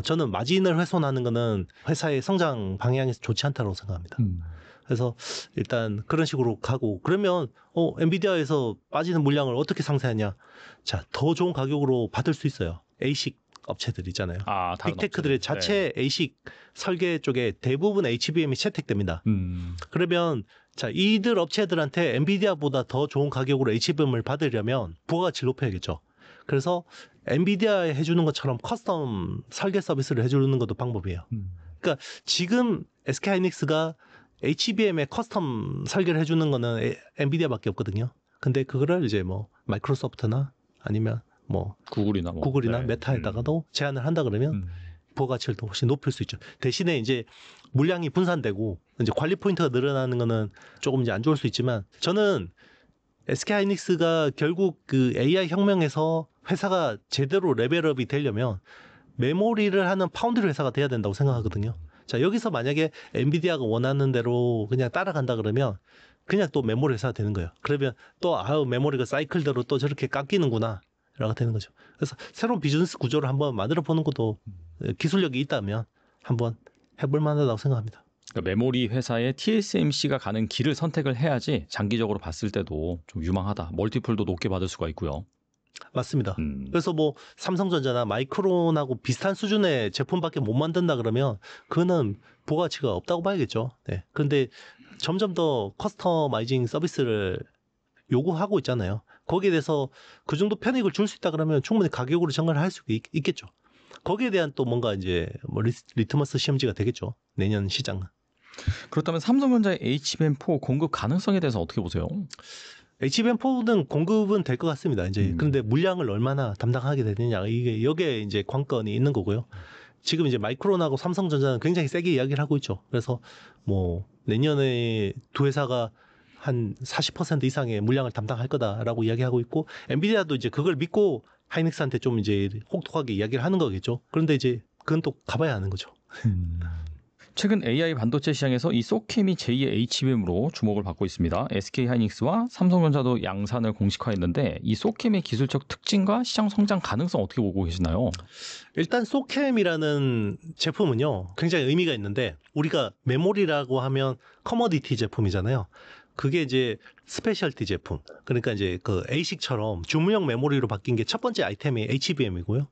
저는 마진을 훼손하는 거는 회사의 성장 방향에서 좋지 않다고 생각합니다. 그래서 일단 그런 식으로 가고, 그러면 엔비디아에서 빠지는 물량을 어떻게 상쇄하냐? 자, 더 좋은 가격으로 받을 수 있어요. ASIC 업체들 있잖아요. 빅테크들의 자체 ASIC 설계 쪽에 대부분 HBM이 채택됩니다. 그러면 자, 이들 업체들한테 엔비디아보다 더 좋은 가격으로 HBM을 받으려면 부가가치를 높여야겠죠. 그래서 엔비디아에 해주는 것처럼 커스텀 설계 서비스를 해주는 것도 방법이에요. 그러니까 지금 SK 하이닉스가 HBM에 커스텀 설계를 해주는 거는 엔비디아밖에 없거든요. 근데 그거를 이제 뭐 마이크로소프트나 아니면 뭐 구글이나 네. 메타에다가도 제안을 한다 그러면 부가가치를 더 훨씬 높일 수 있죠. 대신에 이제 물량이 분산되고 이제 관리 포인트가 늘어나는 거는 조금 이제 안 좋을 수 있지만, 저는 SK 하이닉스가 결국 그 AI 혁명에서 회사가 제대로 레벨업이 되려면 메모리를 하는 파운드리 회사가 돼야 된다고 생각하거든요. 자, 여기서 만약에 엔비디아가 원하는 대로 그냥 따라간다 그러면 그냥 또 메모리 회사가 되는 거예요. 그러면 또 메모리가 사이클대로 또 저렇게 깎이는구나 라고 되는 거죠. 그래서 새로운 비즈니스 구조를 한번 만들어 보는 것도 기술력이 있다면 한번 해볼 만하다고 생각합니다. 그러니까 메모리 회사에 TSMC가 가는 길을 선택을 해야지 장기적으로 봤을 때도 좀 유망하다. 멀티플도 높게 받을 수가 있고요. 맞습니다. 그래서 뭐 삼성전자나 마이크론하고 비슷한 수준의 제품밖에 못 만든다 그러면 그거는 부가가치가 없다고 봐야겠죠. 네. 그런데 점점 더 커스터마이징 서비스를 요구하고 있잖아요. 거기에 대해서 그 정도 편익을 줄 수 있다 그러면 충분히 가격으로 전가를 할 수 있겠죠. 거기에 대한 또 뭔가 이제 뭐 리트머스 시험지가 되겠죠. 내년 시장은. 그렇다면 삼성전자의 HBM4 공급 가능성에 대해서 어떻게 보세요? HBM4는 공급은 될 것 같습니다. 이제 그런데 물량을 얼마나 담당하게 되느냐, 이게 여기에 이제 관건이 있는 거고요. 지금 이제 마이크론하고 삼성전자는 굉장히 세게 이야기를 하고 있죠. 그래서 뭐 내년에 두 회사가 한 40% 이상의 물량을 담당할 거다라고 이야기하고 있고, 엔비디아도 이제 그걸 믿고 하이닉스한테 좀 이제 혹독하게 이야기를 하는 거겠죠. 그런데 이제 그건 또 가봐야 하는 거죠. 최근 AI 반도체 시장에서 이 소캠이 제2의 HBM으로 주목을 받고 있습니다. SK하이닉스와 삼성전자도 양산을 공식화했는데 이 소캠의 기술적 특징과 시장 성장 가능성 어떻게 보고 계시나요? 일단 소캠이라는 제품은요 굉장히 의미가 있는데 우리가 메모리라고 하면 커머디티 제품이잖아요. 그게 이제 스페셜티 제품. 그러니까 이제 그 ASIC처럼 주문형 메모리로 바뀐 게 첫 번째 아이템이 HBM이고요.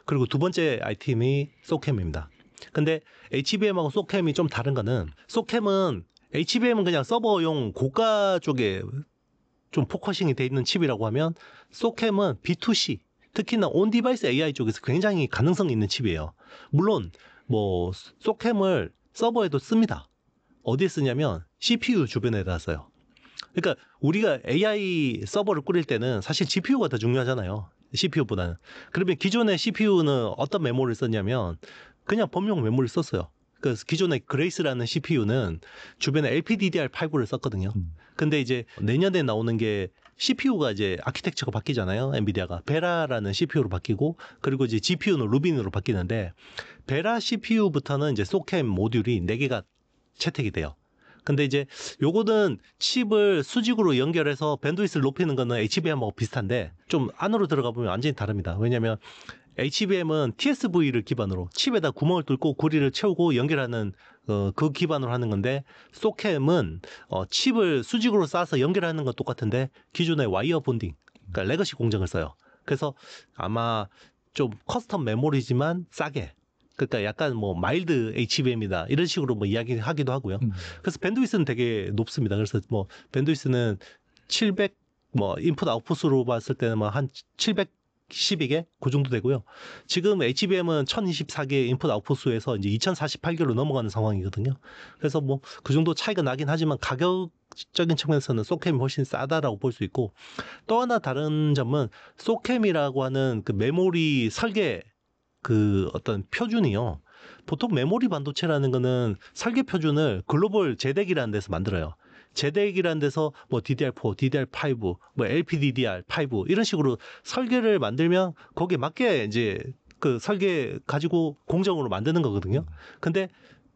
그리고 두 번째 아이템이 소캠입니다. 근데 HBM하고 소캠이 좀 다른 거는 소캠은 HBM은 그냥 서버용 고가 쪽에 좀 포커싱이 돼 있는 칩이라고 하면 소캠은 B2C 특히나 온 디바이스 AI 쪽에서 굉장히 가능성이 있는 칩이에요. 물론 뭐 소캠을 서버에도 씁니다. 어디에 쓰냐면 CPU 주변에다 써요. 그러니까 우리가 AI 서버를 꾸릴 때는 사실 GPU가 더 중요하잖아요. CPU보다는. 그러면 기존의 CPU는 어떤 메모리를 썼냐면 그냥 범용 메모리를 썼어요. 그 기존의 그레이스라는 CPU는 주변에 LPDDR5를 썼거든요. 근데 이제 내년에 나오는 게 CPU가 이제 아키텍처가 바뀌잖아요. 엔비디아가 베라라는 CPU로 바뀌고 그리고 이제 GPU는 루빈으로 바뀌는데 베라 CPU부터는 이제 소캠 모듈이 4개가 채택이 돼요. 근데 이제 요거는 칩을 수직으로 연결해서 밴드위스를 높이는 거는 HBM하고 비슷한데 좀 안으로 들어가 보면 완전히 다릅니다. 왜냐면 HBM은 TSV를 기반으로 칩에다 구멍을 뚫고 고리를 채우고 연결하는 그 기반으로 하는 건데 소캠은 칩을 수직으로 쌓아서 연결하는 건 똑같은데 기존의 와이어 본딩, 그러니까 레거시 공정을 써요. 그래서 아마 좀 커스텀 메모리지만 싸게. 그러니까 약간 뭐 마일드 HBM이다 이런 식으로 뭐 이야기하기도 하고요. 그래서 밴드위스는 되게 높습니다. 그래서 뭐 밴드위스는 700 뭐 인풋 아웃풋으로 봤을 때는 뭐 한 712개 그 정도 되고요. 지금 HBM은 1024개 인풋 아웃풋 수에서 이제 2048개로 넘어가는 상황이거든요. 그래서 뭐 그 정도 차이가 나긴 하지만 가격적인 측면에서는 소캠이 훨씬 싸다라고 볼 수 있고 또 하나 다른 점은 소캠이라고 하는 그 메모리 설계 그 어떤 표준이요. 보통 메모리 반도체라는 거는 설계 표준을 글로벌 제덱이라는 데서 만들어요. 제덱이라는 데서 뭐 DDR4, DDR5, 뭐 LPDDR5 이런 식으로 설계를 만들면 거기에 맞게 이제 그 설계 가지고 공정으로 만드는 거거든요. 근데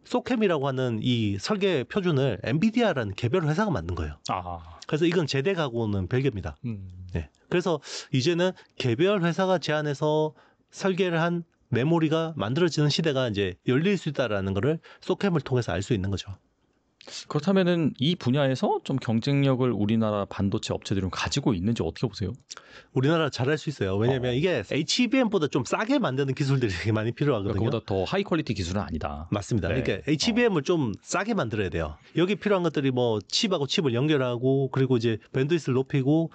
소캠이라고 하는 이 설계 표준을 엔비디아라는 개별 회사가 만든 거예요. 그래서 이건 제덱하고는 별개입니다. 네. 그래서 이제는 개별 회사가 제안해서 설계를 한 메모리가 만들어지는 시대가 이제 열릴 수 있다라는 거를 소캠을 통해서 알 수 있는 거죠. 그렇다면은 이 분야에서 좀 경쟁력을 우리나라 반도체 업체들은 가지고 있는지 어떻게 보세요? 우리나라 잘할 수 있어요. 왜냐하면 이게 HBM보다 좀 싸게 만드는 기술들이 되게 많이 필요하거든요. 그보다 더 하이 퀄리티 기술은 아니다. 맞습니다. 네. 그러니까 HBM을 좀 싸게 만들어야 돼요. 여기 필요한 것들이 뭐 칩하고 칩을 연결하고 그리고 이제 밴드위스를 높이고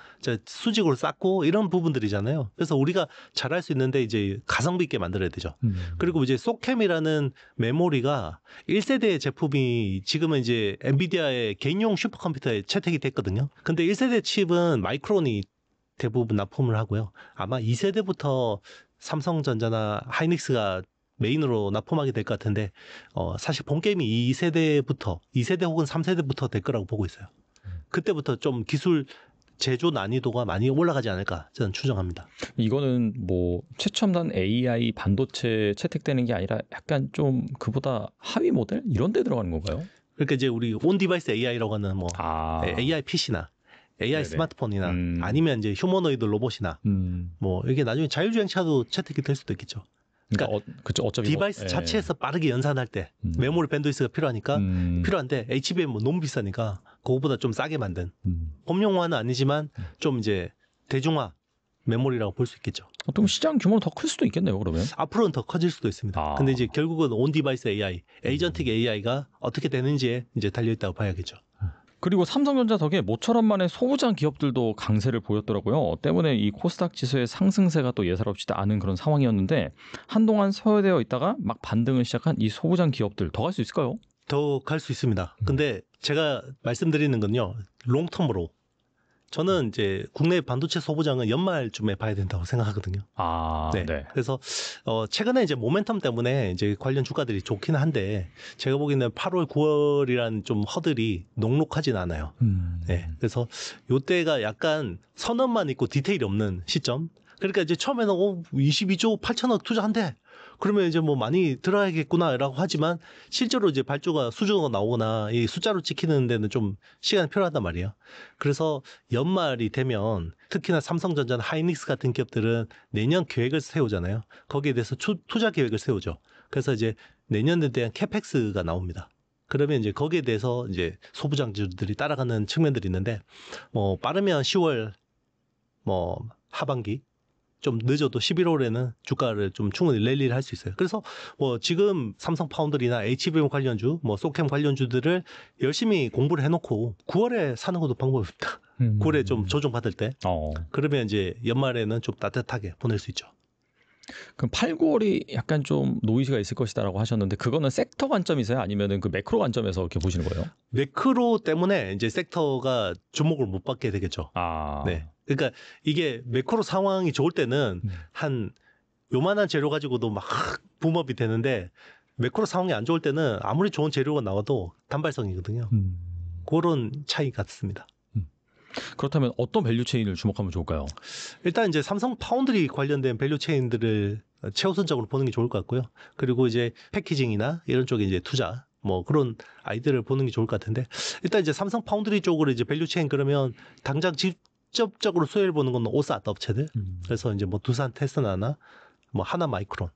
수직으로 쌓고 이런 부분들이잖아요. 그래서 우리가 잘할 수 있는데 이제 가성비 있게 만들어야 되죠. 그리고 이제 소캠이라는 메모리가 1세대 제품이 지금은 이제 엔비디아의 개인용 슈퍼컴퓨터에 채택이 됐거든요. 근데 1세대 칩은 마이크론이 대부분 납품을 하고요. 아마 2세대부터 삼성전자나 하이닉스가 메인으로 납품하게 될 것 같은데 사실 본 게임이 2세대 혹은 3세대부터 될 거라고 보고 있어요. 그때부터 좀 기술 제조 난이도가 많이 올라가지 않을까 저는 추정합니다. 이거는 뭐 최첨단 AI 반도체 채택되는 게 아니라 약간 좀 그보다 하위 모델 이런 데 들어가는 건가요? 그러니까 이제 우리 온 디바이스 AI라고 하는 뭐 AI PC나 AI 네네. 스마트폰이나 아니면 이제 휴머노이드 로봇이나 뭐 이게 나중에 자율주행차도 채택이 될 수도 있겠죠. 그러니까 그쵸, 어차피 디바이스 뭐, 자체에서 빠르게 연산할 때 메모리 밴드위스가 필요하니까 필요한데 HBM 뭐 너무 비싸니까 그거보다 좀 싸게 만든 범용화는 아니지만 좀 이제 대중화 메모리라고 볼 수 있겠죠. 어떤 시장 규모는 더 클 수도 있겠네요, 그러면. 앞으로는 더 커질 수도 있습니다. 근데 이제 결국은 온 디바이스 AI, 에이전틱 AI가 어떻게 되는지에 이제 달려 있다고 봐야겠죠. 그리고 삼성전자 덕에 모처럼 만의 소부장 기업들도 강세를 보였더라고요. 때문에 이 코스닥 지수의 상승세가 또 예사롭지 않은 그런 상황이었는데 한동안 소외되어 있다가 막 반등을 시작한 이 소부장 기업들 더 갈 수 있을까요? 더 갈 수 있습니다. 근데 제가 말씀드리는 건요, 롱텀으로. 저는 이제 국내 반도체 소부장은 연말쯤에 봐야 된다고 생각하거든요. 네. 그래서 최근에 이제 모멘텀 때문에 이제 관련 주가들이 좋긴 한데 제가 보기에는 8월, 9월이란 좀 허들이 녹록하진 않아요. 네. 그래서 요때가 약간 선언만 있고 디테일이 없는 시점. 그러니까 이제 처음에는 22조 8천억 투자한대. 그러면 이제 뭐 많이 들어야겠구나라고 하지만 실제로 이제 발주가 수주가 나오거나 이 숫자로 찍히는 데는 좀 시간이 필요하단 말이에요. 그래서 연말이 되면 특히나 삼성전자나 하이닉스 같은 기업들은 내년 계획을 세우잖아요. 거기에 대해서 투자 계획을 세우죠. 그래서 이제 내년에 대한 캐펙스가 나옵니다. 그러면 이제 거기에 대해서 이제 소부장주들이 따라가는 측면들이 있는데 뭐 빠르면 10월 뭐 하반기 좀 늦어도 11월에는 주가를 좀 충분히 랠리를 할 수 있어요. 그래서 뭐 지금 삼성 파운드리나 HBM 관련주, 뭐 소캠 관련주들을 열심히 공부를 해놓고 9월에 사는 것도 방법입니다. 9월에 좀 조정받을 때. 그러면 이제 연말에는 좀 따뜻하게 보낼 수 있죠. 그럼 8, 9월이 약간 좀 노이즈가 있을 것이다라고 하셨는데 그거는 섹터 관점이세요? 아니면은 그 매크로 관점에서 이렇게 보시는 거예요? 매크로 때문에 이제 섹터가 주목을 못 받게 되겠죠. 네. 그러니까 이게 매크로 상황이 좋을 때는 한 요만한 재료 가지고도 막 붐업이 되는데 매크로 상황이 안 좋을 때는 아무리 좋은 재료가 나와도 단발성이거든요. 그런 차이 같습니다. 그렇다면 어떤 밸류 체인을 주목하면 좋을까요? 일단 이제 삼성 파운드리 관련된 밸류 체인들을 최우선적으로 보는 게 좋을 것 같고요. 그리고 이제 패키징이나 이런 쪽에 이제 투자 뭐 그런 아이들을 보는 게 좋을 것 같은데 일단 이제 삼성 파운드리 쪽으로 이제 밸류 체인 그러면 당장 직접적으로 수혜를 보는 건 오사트 업체들. 그래서 이제 뭐 두산 테스나나 뭐 하나 마이크론.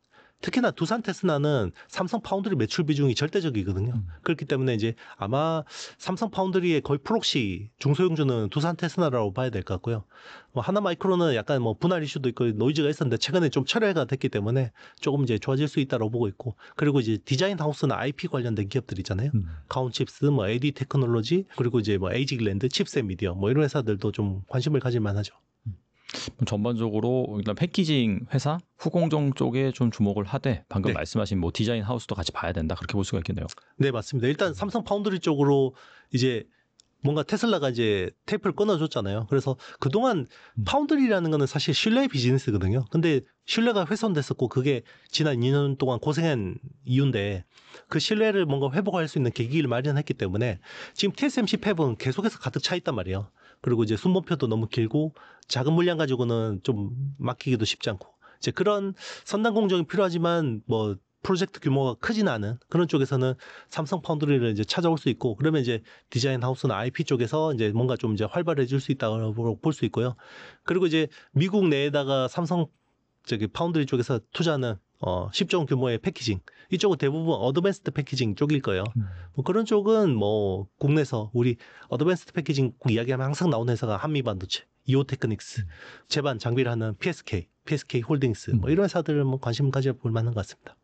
특히나 두산 테스나는 삼성 파운드리 매출 비중이 절대적이거든요. 그렇기 때문에 이제 아마 삼성 파운드리의 거의 프록시 중소형주는 두산 테스나라고 봐야 될 것 같고요. 뭐 하나 마이크론은 약간 뭐 분할 이슈도 있고 노이즈가 있었는데 최근에 좀 철회가 됐기 때문에 조금 이제 좋아질 수 있다고 보고 있고 그리고 이제 디자인 하우스나 IP 관련된 기업들 있잖아요. 카운칩스, 뭐 AD 테크놀로지 그리고 이제 뭐 에이지글랜드, 칩셋 미디어 뭐 이런 회사들도 좀 관심을 가질 만하죠. 전반적으로 일단 패키징 회사, 후공정 쪽에 좀 주목을 하되 방금 말씀하신 뭐 디자인 하우스도 같이 봐야 된다 그렇게 볼 수가 있겠네요. 네, 맞습니다. 일단 삼성 파운드리 쪽으로 이제 뭔가 테슬라가 이제 테이프를 끊어줬잖아요. 그래서 그동안 파운드리라는 거는 사실 신뢰의 비즈니스거든요. 근데 신뢰가 훼손됐었고 그게 지난 2년 동안 고생한 이유인데 그 신뢰를 뭔가 회복할 수 있는 계기를 마련했기 때문에 지금 TSMC 팹은 계속해서 가득 차 있단 말이에요. 그리고 이제 순번표도 너무 길고 작은 물량 가지고는 좀 막히기도 쉽지 않고 이제 그런 선단 공정이 필요하지만 뭐 프로젝트 규모가 크지는 않은 그런 쪽에서는 삼성 파운드리를 이제 찾아올 수 있고 그러면 이제 디자인 하우스나 IP 쪽에서 이제 뭔가 좀 이제 활발해질 수 있다고 볼 수 있고요. 그리고 이제 미국 내에다가 삼성 파운드리 쪽에서 투자하는 10조 원 규모의 패키징 이쪽은 대부분 어드밴스드 패키징 쪽일 거예요. 뭐 그런 쪽은 뭐 국내에서 우리 어드밴스드 패키징 이야기하면 항상 나오는 회사가 한미반도체, 이오테크닉스, 제반 장비를 하는 PSK 홀딩스 뭐 이런 회사들을 뭐 관심 가져볼 만한 것 같습니다.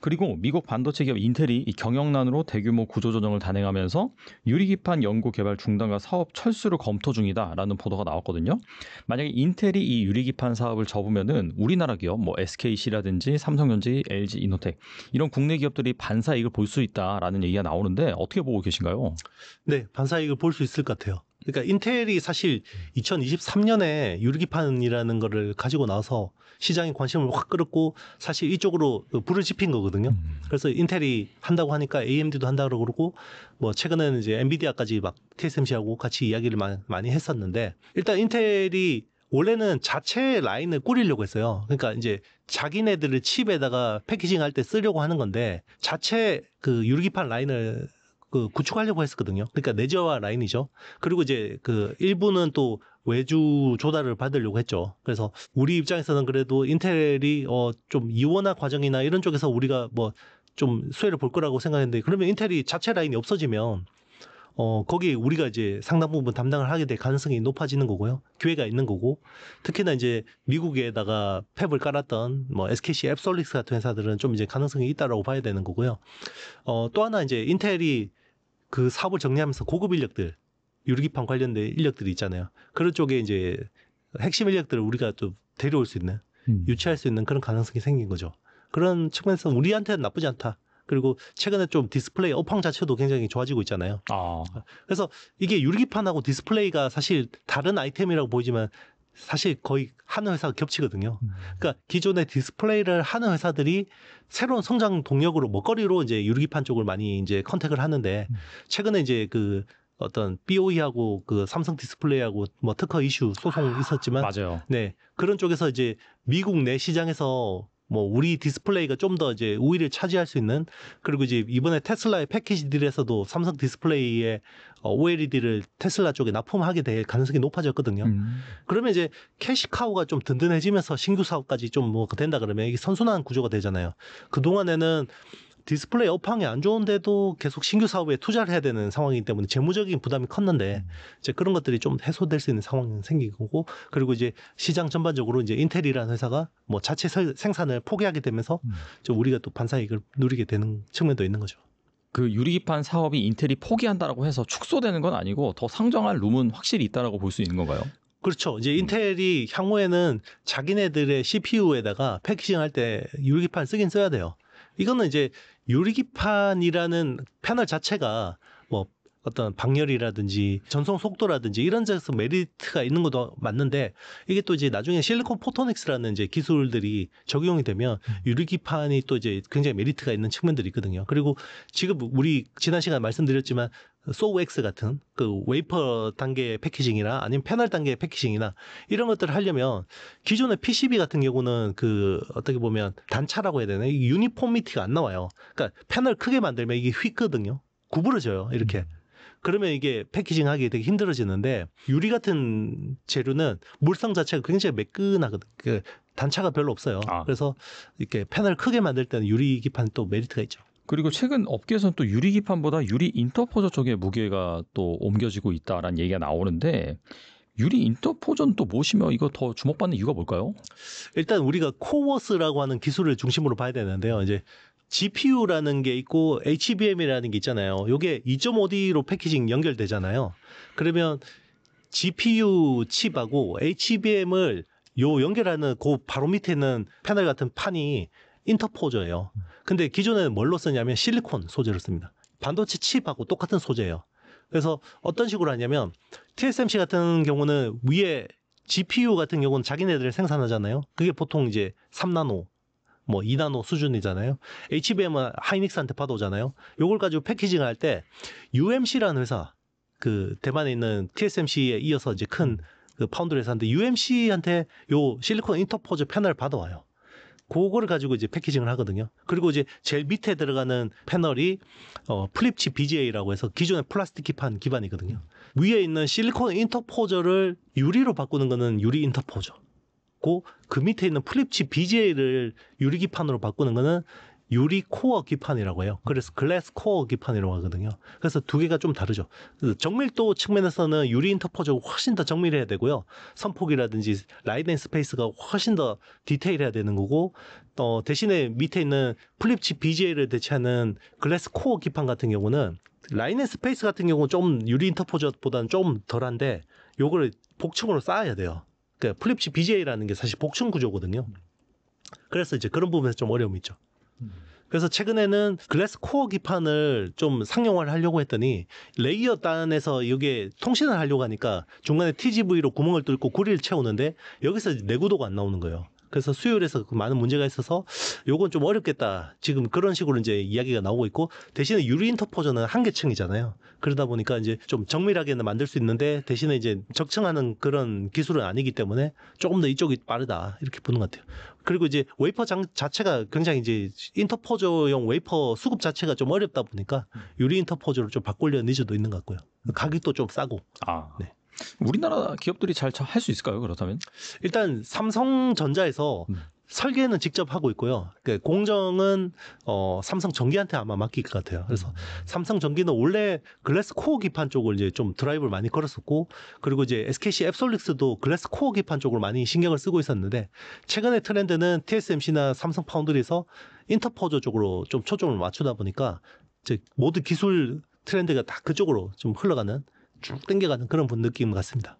그리고 미국 반도체 기업 인텔이 이 경영난으로 대규모 구조조정을 단행하면서 유리기판 연구 개발 중단과 사업 철수를 검토 중이다라는 보도가 나왔거든요. 만약에 인텔이 이 유리기판 사업을 접으면은 우리나라 기업 뭐 SKC라든지 삼성전자, LG 이노텍 이런 국내 기업들이 반사이익을 볼 수 있다라는 얘기가 나오는데 어떻게 보고 계신가요? 네, 반사이익을 볼 수 있을 것 같아요. 그러니까 인텔이 사실 2023년에 유리기판이라는 거를 가지고 나서 시장의 관심을 확 끌었고 사실 이쪽으로 불을 지핀 거거든요. 그래서 인텔이 한다고 하니까 AMD도 한다고 그러고 뭐 최근에는 이제 엔비디아까지 막 TSMC하고 같이 이야기를 많이 했었는데 일단 인텔이 원래는 자체 라인을 꾸리려고 했어요. 그러니까 이제 자기네들을 칩에다가 패키징 할 때 쓰려고 하는 건데 자체 그 유리기판 라인을 구축하려고 했었거든요. 그러니까 내재화 라인이죠. 그리고 이제 그 일부는 또 외주 조달을 받으려고 했죠. 그래서 우리 입장에서는 그래도 인텔이 좀 이원화 과정이나 이런 쪽에서 우리가 뭐 좀 수혜를 볼 거라고 생각했는데 그러면 인텔이 자체 라인이 없어지면 거기 우리가 이제 상당 부분 담당을 하게 될 가능성이 높아지는 거고요. 기회가 있는 거고. 특히나 이제 미국에다가 팹을 깔았던 뭐 SKC 앱솔릭스 같은 회사들은 좀 이제 가능성이 있다라고 봐야 되는 거고요. 또 하나 이제 인텔이 그 사업을 정리하면서 고급 인력들, 유리기판 관련된 인력들이 있잖아요. 그런 쪽에 이제 핵심 인력들을 우리가 또 데려올 수 있는, 유치할 수 있는 그런 가능성이 생긴 거죠. 그런 측면에서 우리한테는 나쁘지 않다. 그리고 최근에 좀 디스플레이 업황 자체도 굉장히 좋아지고 있잖아요. 그래서 이게 유리기판하고 디스플레이가 사실 다른 아이템이라고 보이지만 사실 거의 하는 회사가 겹치거든요. 그러니까 기존의 디스플레이를 하는 회사들이 새로운 성장 동력으로 먹거리로 이제 유리기판 쪽을 많이 이제 컨택을 하는데 최근에 이제 그 어떤 BOE하고 그 삼성 디스플레이하고 뭐 특허 이슈 소송 있었지만 맞아요. 네. 그런 쪽에서 이제 미국 내 시장에서 뭐 우리 디스플레이가 좀 더 이제 우위를 차지할 수 있는, 그리고 이제 이번에 테슬라의 패키지 딜에서도 삼성 디스플레이의 OLED를 테슬라 쪽에 납품하게 될 가능성이 높아졌거든요. 그러면 이제 캐시카우가 좀 든든해지면서 신규 사업까지 좀 뭐 된다 그러면 이게 선순환 구조가 되잖아요. 그동안에는 디스플레이 업황이 안 좋은데도 계속 신규 사업에 투자를 해야 되는 상황이기 때문에 재무적인 부담이 컸는데 이제 그런 것들이 좀 해소될 수 있는 상황이 생기고, 그리고 이제 시장 전반적으로 이제 인텔이라는 회사가 뭐 자체 생산을 포기하게 되면서 좀 우리가 또 반사이익을 누리게 되는 측면도 있는 거죠. 그 유리기판 사업이 인텔이 포기한다라고 해서 축소되는 건 아니고 더 상정할 룸은 확실히 있다라고 볼 수 있는 건가요? 그렇죠. 이제 인텔이 향후에는 자기네들의 CPU에다가 패키징할 때 유리기판 쓰긴 써야 돼요. 이거는 이제 유리기판이라는 패널 자체가 뭐 어떤 방열이라든지 전송 속도라든지 이런 데서 메리트가 있는 것도 맞는데, 이게 또 이제 나중에 실리콘 포토닉스라는 이제 기술들이 적용이 되면 유리기판이 또 이제 굉장히 메리트가 있는 측면들이 있거든요. 그리고 지금 우리 지난 시간에 말씀드렸지만 소우X 같은 그 웨이퍼 단계의 패키징이나 아니면 패널 단계의 패키징이나 이런 것들을 하려면 기존의 PCB 같은 경우는 그 어떻게 보면 단차라고 해야 되나, 이 유니폼미티가 안 나와요. 그러니까 패널 크게 만들면 이게 휘거든요. 구부러져요. 이렇게. 그러면 이게 패키징하기 되게 힘들어지는데, 유리 같은 재료는 물성 자체가 굉장히 매끈하거든. 그 단차가 별로 없어요. 그래서 이렇게 패널 크게 만들 때는 유리 기판 또 메리트가 있죠. 그리고 최근 업계에서는 또 유리기판보다 유리 인터포저 쪽에 무게가 또 옮겨지고 있다라는 얘기가 나오는데, 유리 인터포저는 또 무엇이며 이거 더 주목받는 이유가 뭘까요? 일단 우리가 코워스라고 하는 기술을 중심으로 봐야 되는데요. 이제 GPU라는 게 있고 HBM이라는 게 있잖아요. 요게 2.5D로 패키징 연결되잖아요. 그러면 GPU 칩하고 HBM을 요 연결하는 그 바로 밑에 있는 패널 같은 판이 인터포저예요. 근데 기존에는 뭘로 쓰냐면 실리콘 소재로 씁니다. 반도체 칩하고 똑같은 소재예요. 그래서 어떤 식으로 하냐면 TSMC 같은 경우는 위에 GPU 같은 경우는 자기네들 생산하잖아요. 그게 보통 이제 3나노 뭐 2나노 수준이잖아요. HBM은 하이닉스한테 받아오잖아요. 요걸 가지고 패키징을 할 때 UMC라는 회사, 그 대만에 있는 TSMC에 이어서 이제 큰 그 파운드리 회사인데 UMC한테 요 실리콘 인터포저 패널을 받아와요. 그거를 가지고 이제 패키징을 하거든요. 그리고 이제 제일 밑에 들어가는 패널이 플립칩 BGA라고 해서 기존의 플라스틱 기판 기반이거든요. 위에 있는 실리콘 인터포저를 유리로 바꾸는 거는 유리 인터포저. 그 밑에 있는 플립칩 BGA를 유리 기판으로 바꾸는 거는 유리 코어 기판이라고 해요. 그래서 글래스 코어 기판이라고 하거든요. 그래서 두 개가 좀 다르죠. 정밀도 측면에서는 유리 인터포저가 훨씬 더 정밀해야 되고요. 선폭이라든지 라이트 앤 스페이스가 훨씬 더 디테일해야 되는 거고, 대신에 밑에 있는 플립칩 BGA를 대체하는 글래스 코어 기판 같은 경우는 라이트 앤 스페이스 같은 경우는 좀 유리 인터포저보다는 좀 덜한데 요거를 복층으로 쌓아야 돼요. 그러니까 플립칩 BGA라는 게 사실 복층 구조거든요. 그래서 이제 그런 부분에서 좀 어려움이 있죠. 그래서 최근에는 글래스 코어 기판을 좀 상용화를 하려고 했더니 레이어 단에서 이게 통신을 하려고 하니까 중간에 TGV로 구멍을 뚫고 고리를 채우는데 여기서 내구도가 안 나오는 거예요. 그래서 수율에서 많은 문제가 있어서 요건 좀 어렵겠다. 지금 그런 식으로 이제 이야기가 나오고 있고, 대신에 유리 인터포저는 한계층이잖아요. 그러다 보니까 이제 좀 정밀하게는 만들 수 있는데 대신에 이제 적층하는 그런 기술은 아니기 때문에 조금 더 이쪽이 빠르다. 이렇게 보는 것 같아요. 그리고 이제 웨이퍼 자체가 굉장히 이제 인터포저용 웨이퍼 수급 자체가 좀 어렵다 보니까 유리 인터포저로 좀 바꾸려는 니즈도 있는 것 같고요. 가격도 좀 싸고. 네. 우리나라 기업들이 잘 할 수 있을까요? 그렇다면? 일단 삼성전자에서 설계는 직접 하고 있고요. 그러니까 공정은 삼성전기한테 아마 맡길 것 같아요. 그래서 삼성전기는 원래 글래스 코어 기판 쪽을 이제 좀 드라이브를 많이 걸었었고, 그리고 이제 SKC 앱솔릭스도 글래스 코어 기판 쪽으로 많이 신경을 쓰고 있었는데, 최근의 트렌드는 TSMC나 삼성 파운드리에서 인터포저 쪽으로 좀 초점을 맞추다 보니까 이제 모든 기술 트렌드가 다 그쪽으로 좀 흘러가는, 쭉 당겨가는 그런 느낌 같습니다.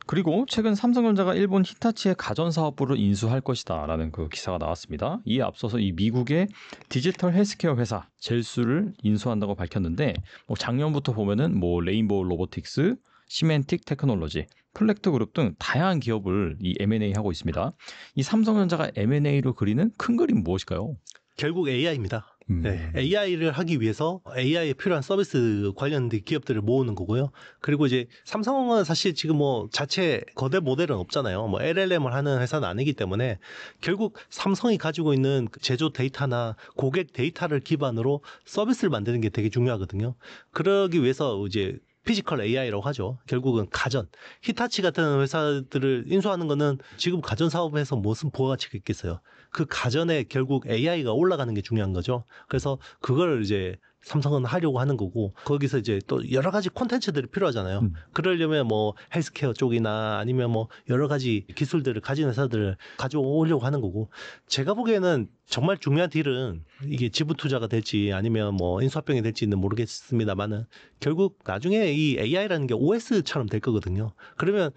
그리고 최근 삼성전자가 일본 히타치의 가전사업부를 인수할 것이다라는 그 기사가 나왔습니다. 이에 앞서서 이 미국의 디지털 헬스케어 회사 젤수를 인수한다고 밝혔는데, 뭐 작년부터 보면은 뭐 레인보우 로보틱스, 시멘틱 테크놀로지, 플렉트 그룹 등 다양한 기업을 이 M&A 하고 있습니다. 이 삼성전자가 M&A로 그리는 큰 그림 무엇일까요? 결국 AI입니다. 네, AI를 하기 위해서 AI에 필요한 서비스 관련 기업들을 모으는 거고요. 그리고 이제 삼성은 사실 지금 뭐 자체 거대 모델은 없잖아요. 뭐 LLM을 하는 회사는 아니기 때문에 결국 삼성이 가지고 있는 제조 데이터나 고객 데이터를 기반으로 서비스를 만드는 게 되게 중요하거든요. 그러기 위해서 이제 피지컬 AI라고 하죠. 결국은 가전. 히타치 같은 회사들을 인수하는 거는 지금 가전 사업에서 무슨 부가가치가 있겠어요. 그 가전에 결국 AI가 올라가는 게 중요한 거죠. 그래서 그걸 이제 삼성은 하려고 하는 거고, 거기서 이제 또 여러 가지 콘텐츠들이 필요하잖아요. 그러려면 뭐 헬스케어 쪽이나 아니면 뭐 여러 가지 기술들을 가진 회사들을 가져오려고 하는 거고, 제가 보기에는 정말 중요한 딜은 이게 지분 투자가 될지 아니면 뭐 인수합병이 될지는 모르겠습니다만은 결국 나중에 이 AI라는 게 OS처럼 될 거거든요. 그러면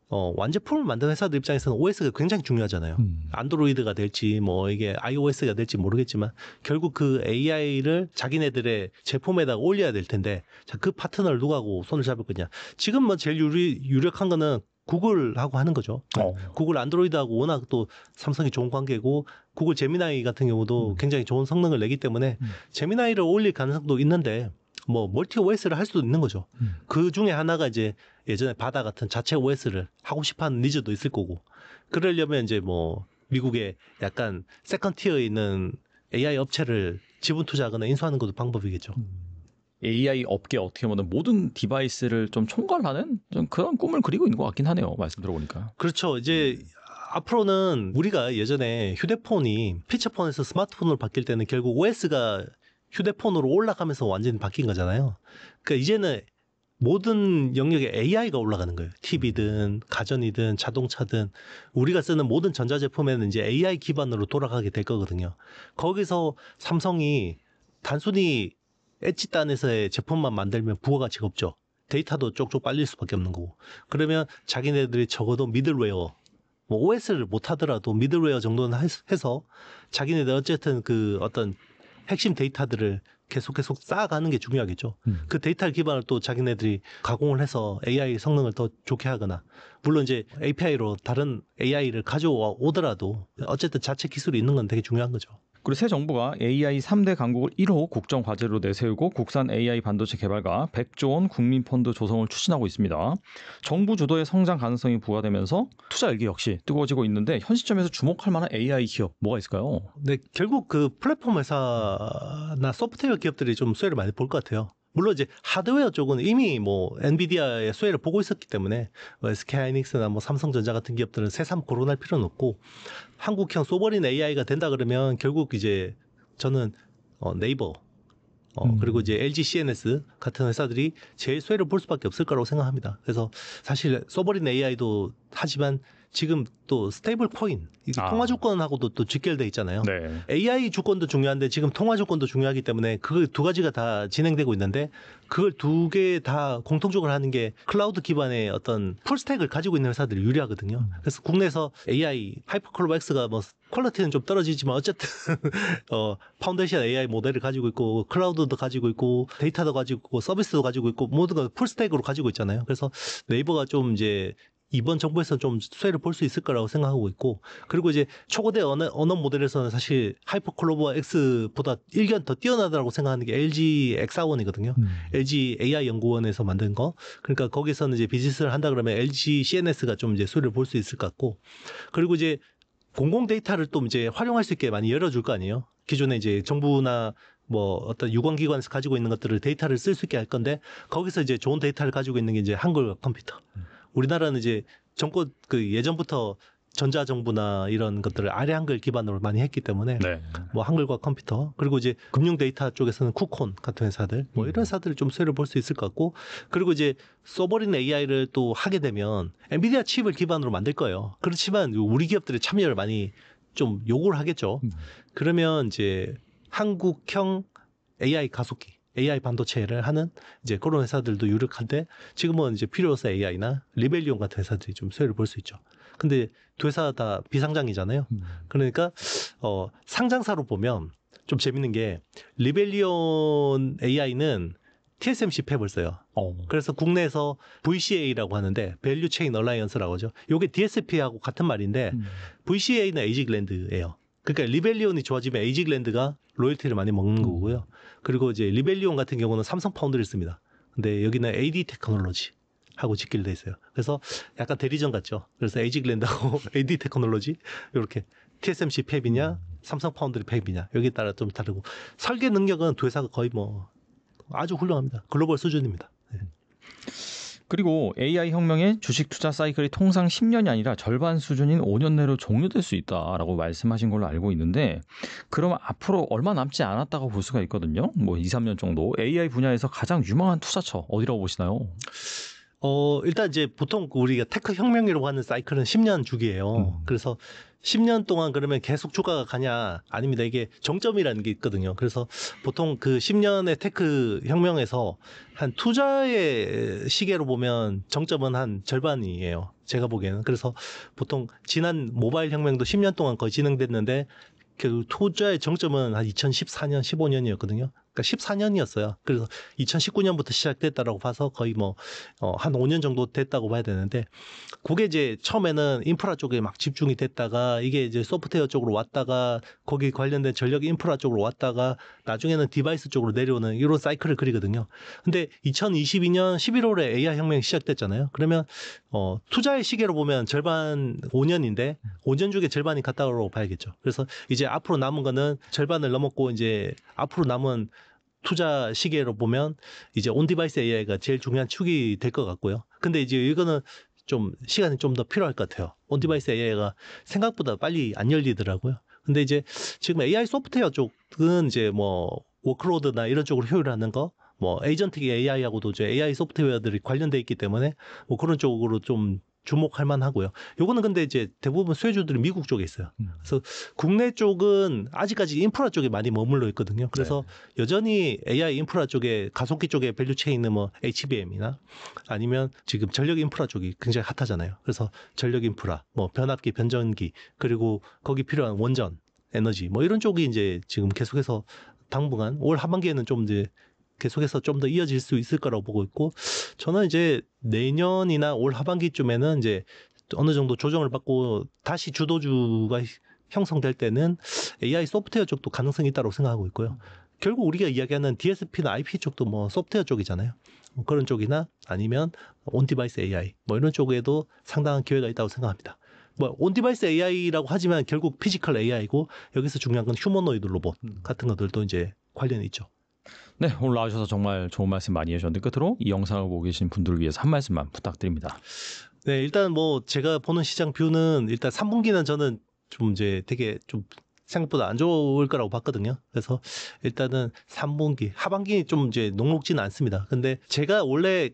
완제품을 만드는 회사들 입장에서는 OS가 굉장히 중요하잖아요. 안드로이드가 될지 뭐 이게 iOS가 될지 모르겠지만 결국 그 AI를 자기네들의 제품에다가 올려야 될 텐데, 자, 그 파트너를 누가 하고 손을 잡을 거냐. 지금 뭐 제일 유력한 거는 구글하고 하는 거죠. 구글 안드로이드하고 워낙 또 삼성이 좋은 관계고, 구글 제미나이 같은 경우도 굉장히 좋은 성능을 내기 때문에 제미나이를 올릴 가능성도 있는데, 뭐 멀티 OS를 할 수도 있는 거죠. 그 중에 하나가 이제 예전에 바다 같은 자체 OS를 하고 싶어하는 니즈도 있을 거고, 그러려면 이제 뭐 미국의 약간 세컨 티어에 있는 AI 업체를 지분 투자하거나 인수하는 것도 방법이겠죠. AI 업계 어떻게 보면 모든 디바이스를 좀 총괄하는 좀 그런 꿈을 그리고 있는 것 같긴 하네요. 말씀 들어보니까. 그렇죠. 이제 앞으로는 우리가 예전에 휴대폰이 피처폰에서 스마트폰으로 바뀔 때는 결국 OS가 휴대폰으로 올라가면서 완전히 바뀐 거잖아요. 그러니까 이제는 모든 영역에 AI가 올라가는 거예요. TV든 가전이든 자동차든 우리가 쓰는 모든 전자제품에는 이제 AI 기반으로 돌아가게 될 거거든요. 거기서 삼성이 단순히 엣지단에서의 제품만 만들면 부가가치가 없죠. 데이터도 쪽쪽 빨릴 수밖에 없는 거고. 그러면 자기네들이 적어도 미들웨어, 뭐 OS를 못 하더라도 미들웨어 정도는 해서 자기네들 어쨌든 그 어떤 핵심 데이터들을 계속 쌓아가는 게 중요하겠죠. 그 데이터를 기반으로 또 자기네들이 가공을 해서 AI 성능을 더 좋게 하거나, 물론 이제 API로 다른 AI를 가져오더라도 어쨌든 자체 기술이 있는 건 되게 중요한 거죠. 그리고 새 정부가 AI 3대 강국을 1호 국정 과제로 내세우고 국산 AI 반도체 개발과 100조 원 국민펀드 조성을 추진하고 있습니다. 정부 주도의 성장 가능성이 부과되면서 투자 열기 역시 뜨거워지고 있는데, 현 시점에서 주목할 만한 AI 기업 뭐가 있을까요? 네, 결국 그 플랫폼 회사나 소프트웨어 기업들이 좀 수혜를 많이 볼 것 같아요. 물론 이제 하드웨어 쪽은 이미 뭐 엔비디아의 수혜를 보고 있었기 때문에 뭐 SK하이닉스나 뭐 삼성전자 같은 기업들은 새삼 거론할 필요는 없고, 한국형 소버린 AI가 된다 그러면 결국 이제 저는 네이버 그리고 이제 LG CNS 같은 회사들이 제일 수혜를 볼 수밖에 없을 거라고 생각합니다. 그래서 사실 소버린 AI도 하지만 지금 또 스테이블 코인, 통화 주권하고도 또 직결돼 있잖아요. 네. AI 주권도 중요한데 지금 통화 주권도 중요하기 때문에 그 두 가지가 다 진행되고 있는데, 그걸 두 개 다 공통적으로 하는 게 클라우드 기반의 어떤 풀스택을 가지고 있는 회사들이 유리하거든요. 그래서 국내에서 AI 하이퍼클로버 X가 뭐 퀄리티는 좀 떨어지지만 어쨌든 파운데이션 AI 모델을 가지고 있고, 클라우드도 가지고 있고, 데이터도 가지고 있고, 서비스도 가지고 있고, 모든 걸 풀스택으로 가지고 있잖아요. 그래서 네이버가 좀 이제 이번 정부에서는 좀 수혜를 볼 수 있을 거라고 생각하고 있고, 그리고 이제 초거대 언어 모델에서는 사실 하이퍼클로버 X보다 1견 더 뛰어나다고 생각하는 게 LG X4원이거든요. LG AI 연구원에서 만든 거. 그러니까 거기서는 이제 비즈니스를 한다 그러면 LG CNS가 좀 이제 수혜를 볼 수 있을 것 같고, 그리고 이제 공공 데이터를 또 이제 활용할 수 있게 많이 열어줄 거 아니에요. 기존에 이제 정부나 뭐 어떤 유관기관에서 가지고 있는 것들을 데이터를 쓸 수 있게 할 건데, 거기서 이제 좋은 데이터를 가지고 있는 게 이제 한글 컴퓨터. 우리나라는 이제 정권 그 예전부터 전자정부나 이런 것들을 아래 한글 기반으로 많이 했기 때문에 네. 뭐 한글과 컴퓨터, 그리고 이제 금융 데이터 쪽에서는 쿠콘 같은 회사들, 뭐 이런 회사들을 좀 수혜를 볼 수 있을 것 같고, 그리고 이제 소버린 AI를 또 하게 되면 엔비디아 칩을 기반으로 만들 거예요. 그렇지만 우리 기업들의 참여를 많이 좀 요구를 하겠죠. 그러면 이제 한국형 AI 가속기, AI 반도체를 하는 이제 그런 회사들도 유력한데, 지금은 이제 필요서 AI나 리벨리온 같은 회사들이 좀 수혜를 볼 수 있죠. 근데 두 회사 다 비상장이잖아요. 그러니까 상장사로 보면 좀 재밌는 게, 리벨리온 AI는 TSMC 팹을 써요. 그래서 국내에서 VCA라고 하는데 밸류 체인 얼라이언스라고 하죠. 이게 DSP하고 같은 말인데 VCA는 에이지 글랜드예요. 그러니까 리벨리온이 좋아지면 에이직랜드가 로열티를 많이 먹는 거고요. 그리고 이제 리벨리온 같은 경우는 삼성 파운드를 씁니다. 근데 여기는 AD 테크놀로지 하고 짓기로 돼 있어요. 그래서 약간 대리전 같죠. 그래서 에이직랜드하고 AD 테크놀로지 이렇게 TSMC 팹이냐 삼성 파운드리 팹이냐 여기에 따라 좀 다르고 설계 능력은 두 회사가 거의 뭐 아주 훌륭합니다. 글로벌 수준입니다. 네. 그리고 AI 혁명의 주식 투자 사이클이 통상 10년이 아니라 절반 수준인 5년 내로 종료될 수 있다라고 말씀하신 걸로 알고 있는데 그럼 앞으로 얼마 남지 않았다고 볼 수가 있거든요. 뭐 2, 3년 정도 AI 분야에서 가장 유망한 투자처 어디라고 보시나요? 일단 이제 보통 우리가 테크 혁명이라고 하는 사이클은 10년 주기예요. 그래서 10년 동안 그러면 계속 주가가 가냐? 아닙니다. 이게 정점이라는 게 있거든요. 그래서 보통 그 10년의 테크 혁명에서 한 투자의 시계로 보면 정점은 한 절반이에요. 제가 보기에는. 그래서 보통 지난 모바일 혁명도 10년 동안 거의 진행됐는데 그 투자의 정점은 한 2014년, 15년이었거든요. 그러니까 14년이었어요. 그래서 2019년부터 시작됐다라고 봐서 거의 뭐 한 5년 정도 됐다고 봐야 되는데 그게 이제 처음에는 인프라 쪽에 막 집중이 됐다가 이게 이제 소프트웨어 쪽으로 왔다가 거기 관련된 전력 인프라 쪽으로 왔다가 나중에는 디바이스 쪽으로 내려오는 이런 사이클을 그리거든요. 근데 2022년 11월에 AI 혁명이 시작됐잖아요. 그러면 투자의 시계로 보면 절반 5년인데 5년 중에 절반이 갔다고 봐야겠죠. 그래서 이제 앞으로 남은 거는 절반을 넘었고 이제 앞으로 남은 투자 시계로 보면 이제 온디바이스 AI가 제일 중요한 축이 될 것 같고요. 근데 이제 이거는 좀 시간이 좀 더 필요할 것 같아요. 온디바이스 AI가 생각보다 빨리 안 열리더라고요. 근데 이제 지금 AI 소프트웨어 쪽은 이제 뭐 워크로드나 이런 쪽으로 효율하는 거, 뭐 에이전틱 AI하고도 이제 AI 소프트웨어들이 관련돼 있기 때문에 뭐 그런 쪽으로 좀 주목할 만하고요. 요거는 근데 이제 대부분 수혜주들이 미국 쪽에 있어요. 그래서 국내 쪽은 아직까지 인프라 쪽에 많이 머물러 있거든요. 그래서 네. 여전히 AI 인프라 쪽에 가속기 쪽에 밸류체인은 뭐 HBM이나 아니면 지금 전력 인프라 쪽이 굉장히 핫하잖아요. 그래서 전력 인프라, 뭐 변압기, 변전기, 그리고 거기 필요한 원전, 에너지 뭐 이런 쪽이 이제 지금 계속해서 당분간 올 하반기에는 좀 이제 계속해서 좀 더 이어질 수 있을 거라고 보고 있고 저는 이제 내년이나 올 하반기쯤에는 이제 어느 정도 조정을 받고 다시 주도주가 형성될 때는 AI 소프트웨어 쪽도 가능성이 있다고 생각하고 있고요. 결국 우리가 이야기하는 DSP나 IP 쪽도 뭐 소프트웨어 쪽이잖아요. 뭐 그런 쪽이나 아니면 온디바이스 AI 뭐 이런 쪽에도 상당한 기회가 있다고 생각합니다. 뭐 온디바이스 AI라고 하지만 결국 피지컬 AI고 여기서 중요한 건 휴머노이드 로봇 같은 것들도 이제 관련이 있죠. 네, 오늘 나와주셔서 정말 좋은 말씀 많이 해주셨는데 끝으로 이 영상을 보고 계신 분들을 위해서 한 말씀만 부탁드립니다. 네, 일단 뭐 제가 보는 시장 뷰는 일단 3분기는 저는 좀 이제 되게 좀 생각보다 안 좋을 거라고 봤거든요. 그래서 일단은 3분기, 하반기 좀 이제 녹록지는 않습니다. 근데 제가 원래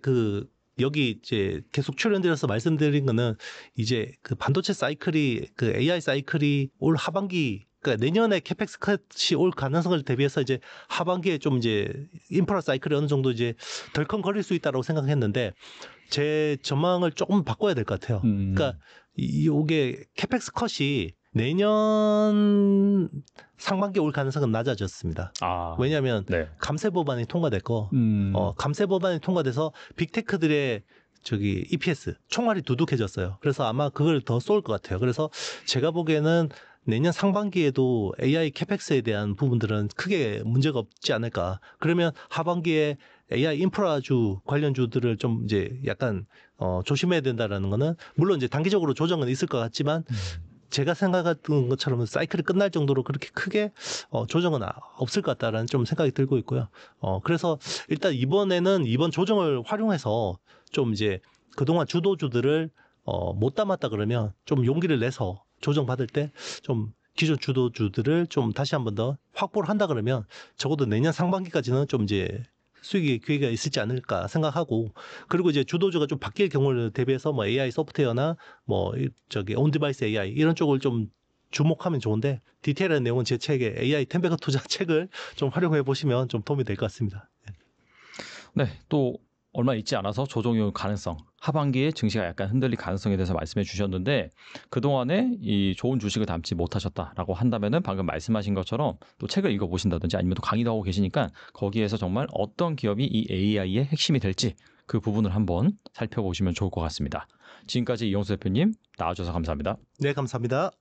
여기 이제 계속 출연드려서 말씀드린 거는 이제 그 반도체 사이클이 그 AI 사이클이 올 하반기 그러니까 내년에 캐펙스 컷이 올 가능성을 대비해서 이제 하반기에 좀 이제 인프라 사이클이 어느 정도 이제 덜컹거릴 수 있다고 생각했는데 제 전망을 조금 바꿔야 될 것 같아요. 그러니까 이게 캐펙스 컷이 내년 상반기에 올 가능성은 낮아졌습니다. 왜냐하면 네. 감세 법안이 통과됐고 감세 법안이 통과돼서 빅테크들의 EPS 총알이 두둑해졌어요. 그래서 아마 그걸 더 쏠 것 같아요. 그래서 제가 보기에는 내년 상반기에도 AI 캐펙스에 대한 부분들은 크게 문제가 없지 않을까. 그러면 하반기에 AI 인프라주 관련주들을 좀 이제 약간 조심해야 된다라는 거는 물론 이제 단기적으로 조정은 있을 것 같지만 제가 생각했던 것처럼 사이클이 끝날 정도로 그렇게 크게 조정은 없을 것 같다라는 좀 생각이 들고 있고요. 그래서 일단 이번에는 이번 조정을 활용해서 좀 이제 그동안 주도주들을 못 담았다 그러면 좀 용기를 내서 조정받을 때 좀 기존 주도주들을 좀 다시 한 번 더 확보를 한다 그러면 적어도 내년 상반기까지는 좀 이제 수익의 기회가 있을지 않을까 생각하고 그리고 이제 주도주가 좀 바뀔 경우를 대비해서 뭐 AI 소프트웨어나 뭐 온디바이스 AI 이런 쪽을 좀 주목하면 좋은데 디테일한 내용은 제 책에 AI 텐베거 투자 책을 좀 활용해 보시면 좀 도움이 될 것 같습니다. 네, 또 얼마 있지 않아서 조정의 가능성, 하반기에 증시가 약간 흔들릴 가능성에 대해서 말씀해 주셨는데 그동안에 이 좋은 주식을 담지 못하셨다라고 한다면은 방금 말씀하신 것처럼 또 책을 읽어보신다든지 아니면 또 강의도 하고 계시니까 거기에서 정말 어떤 기업이 이 AI의 핵심이 될지 그 부분을 한번 살펴보시면 좋을 것 같습니다. 지금까지 이영수 대표님 나와주셔서 감사합니다. 네, 감사합니다.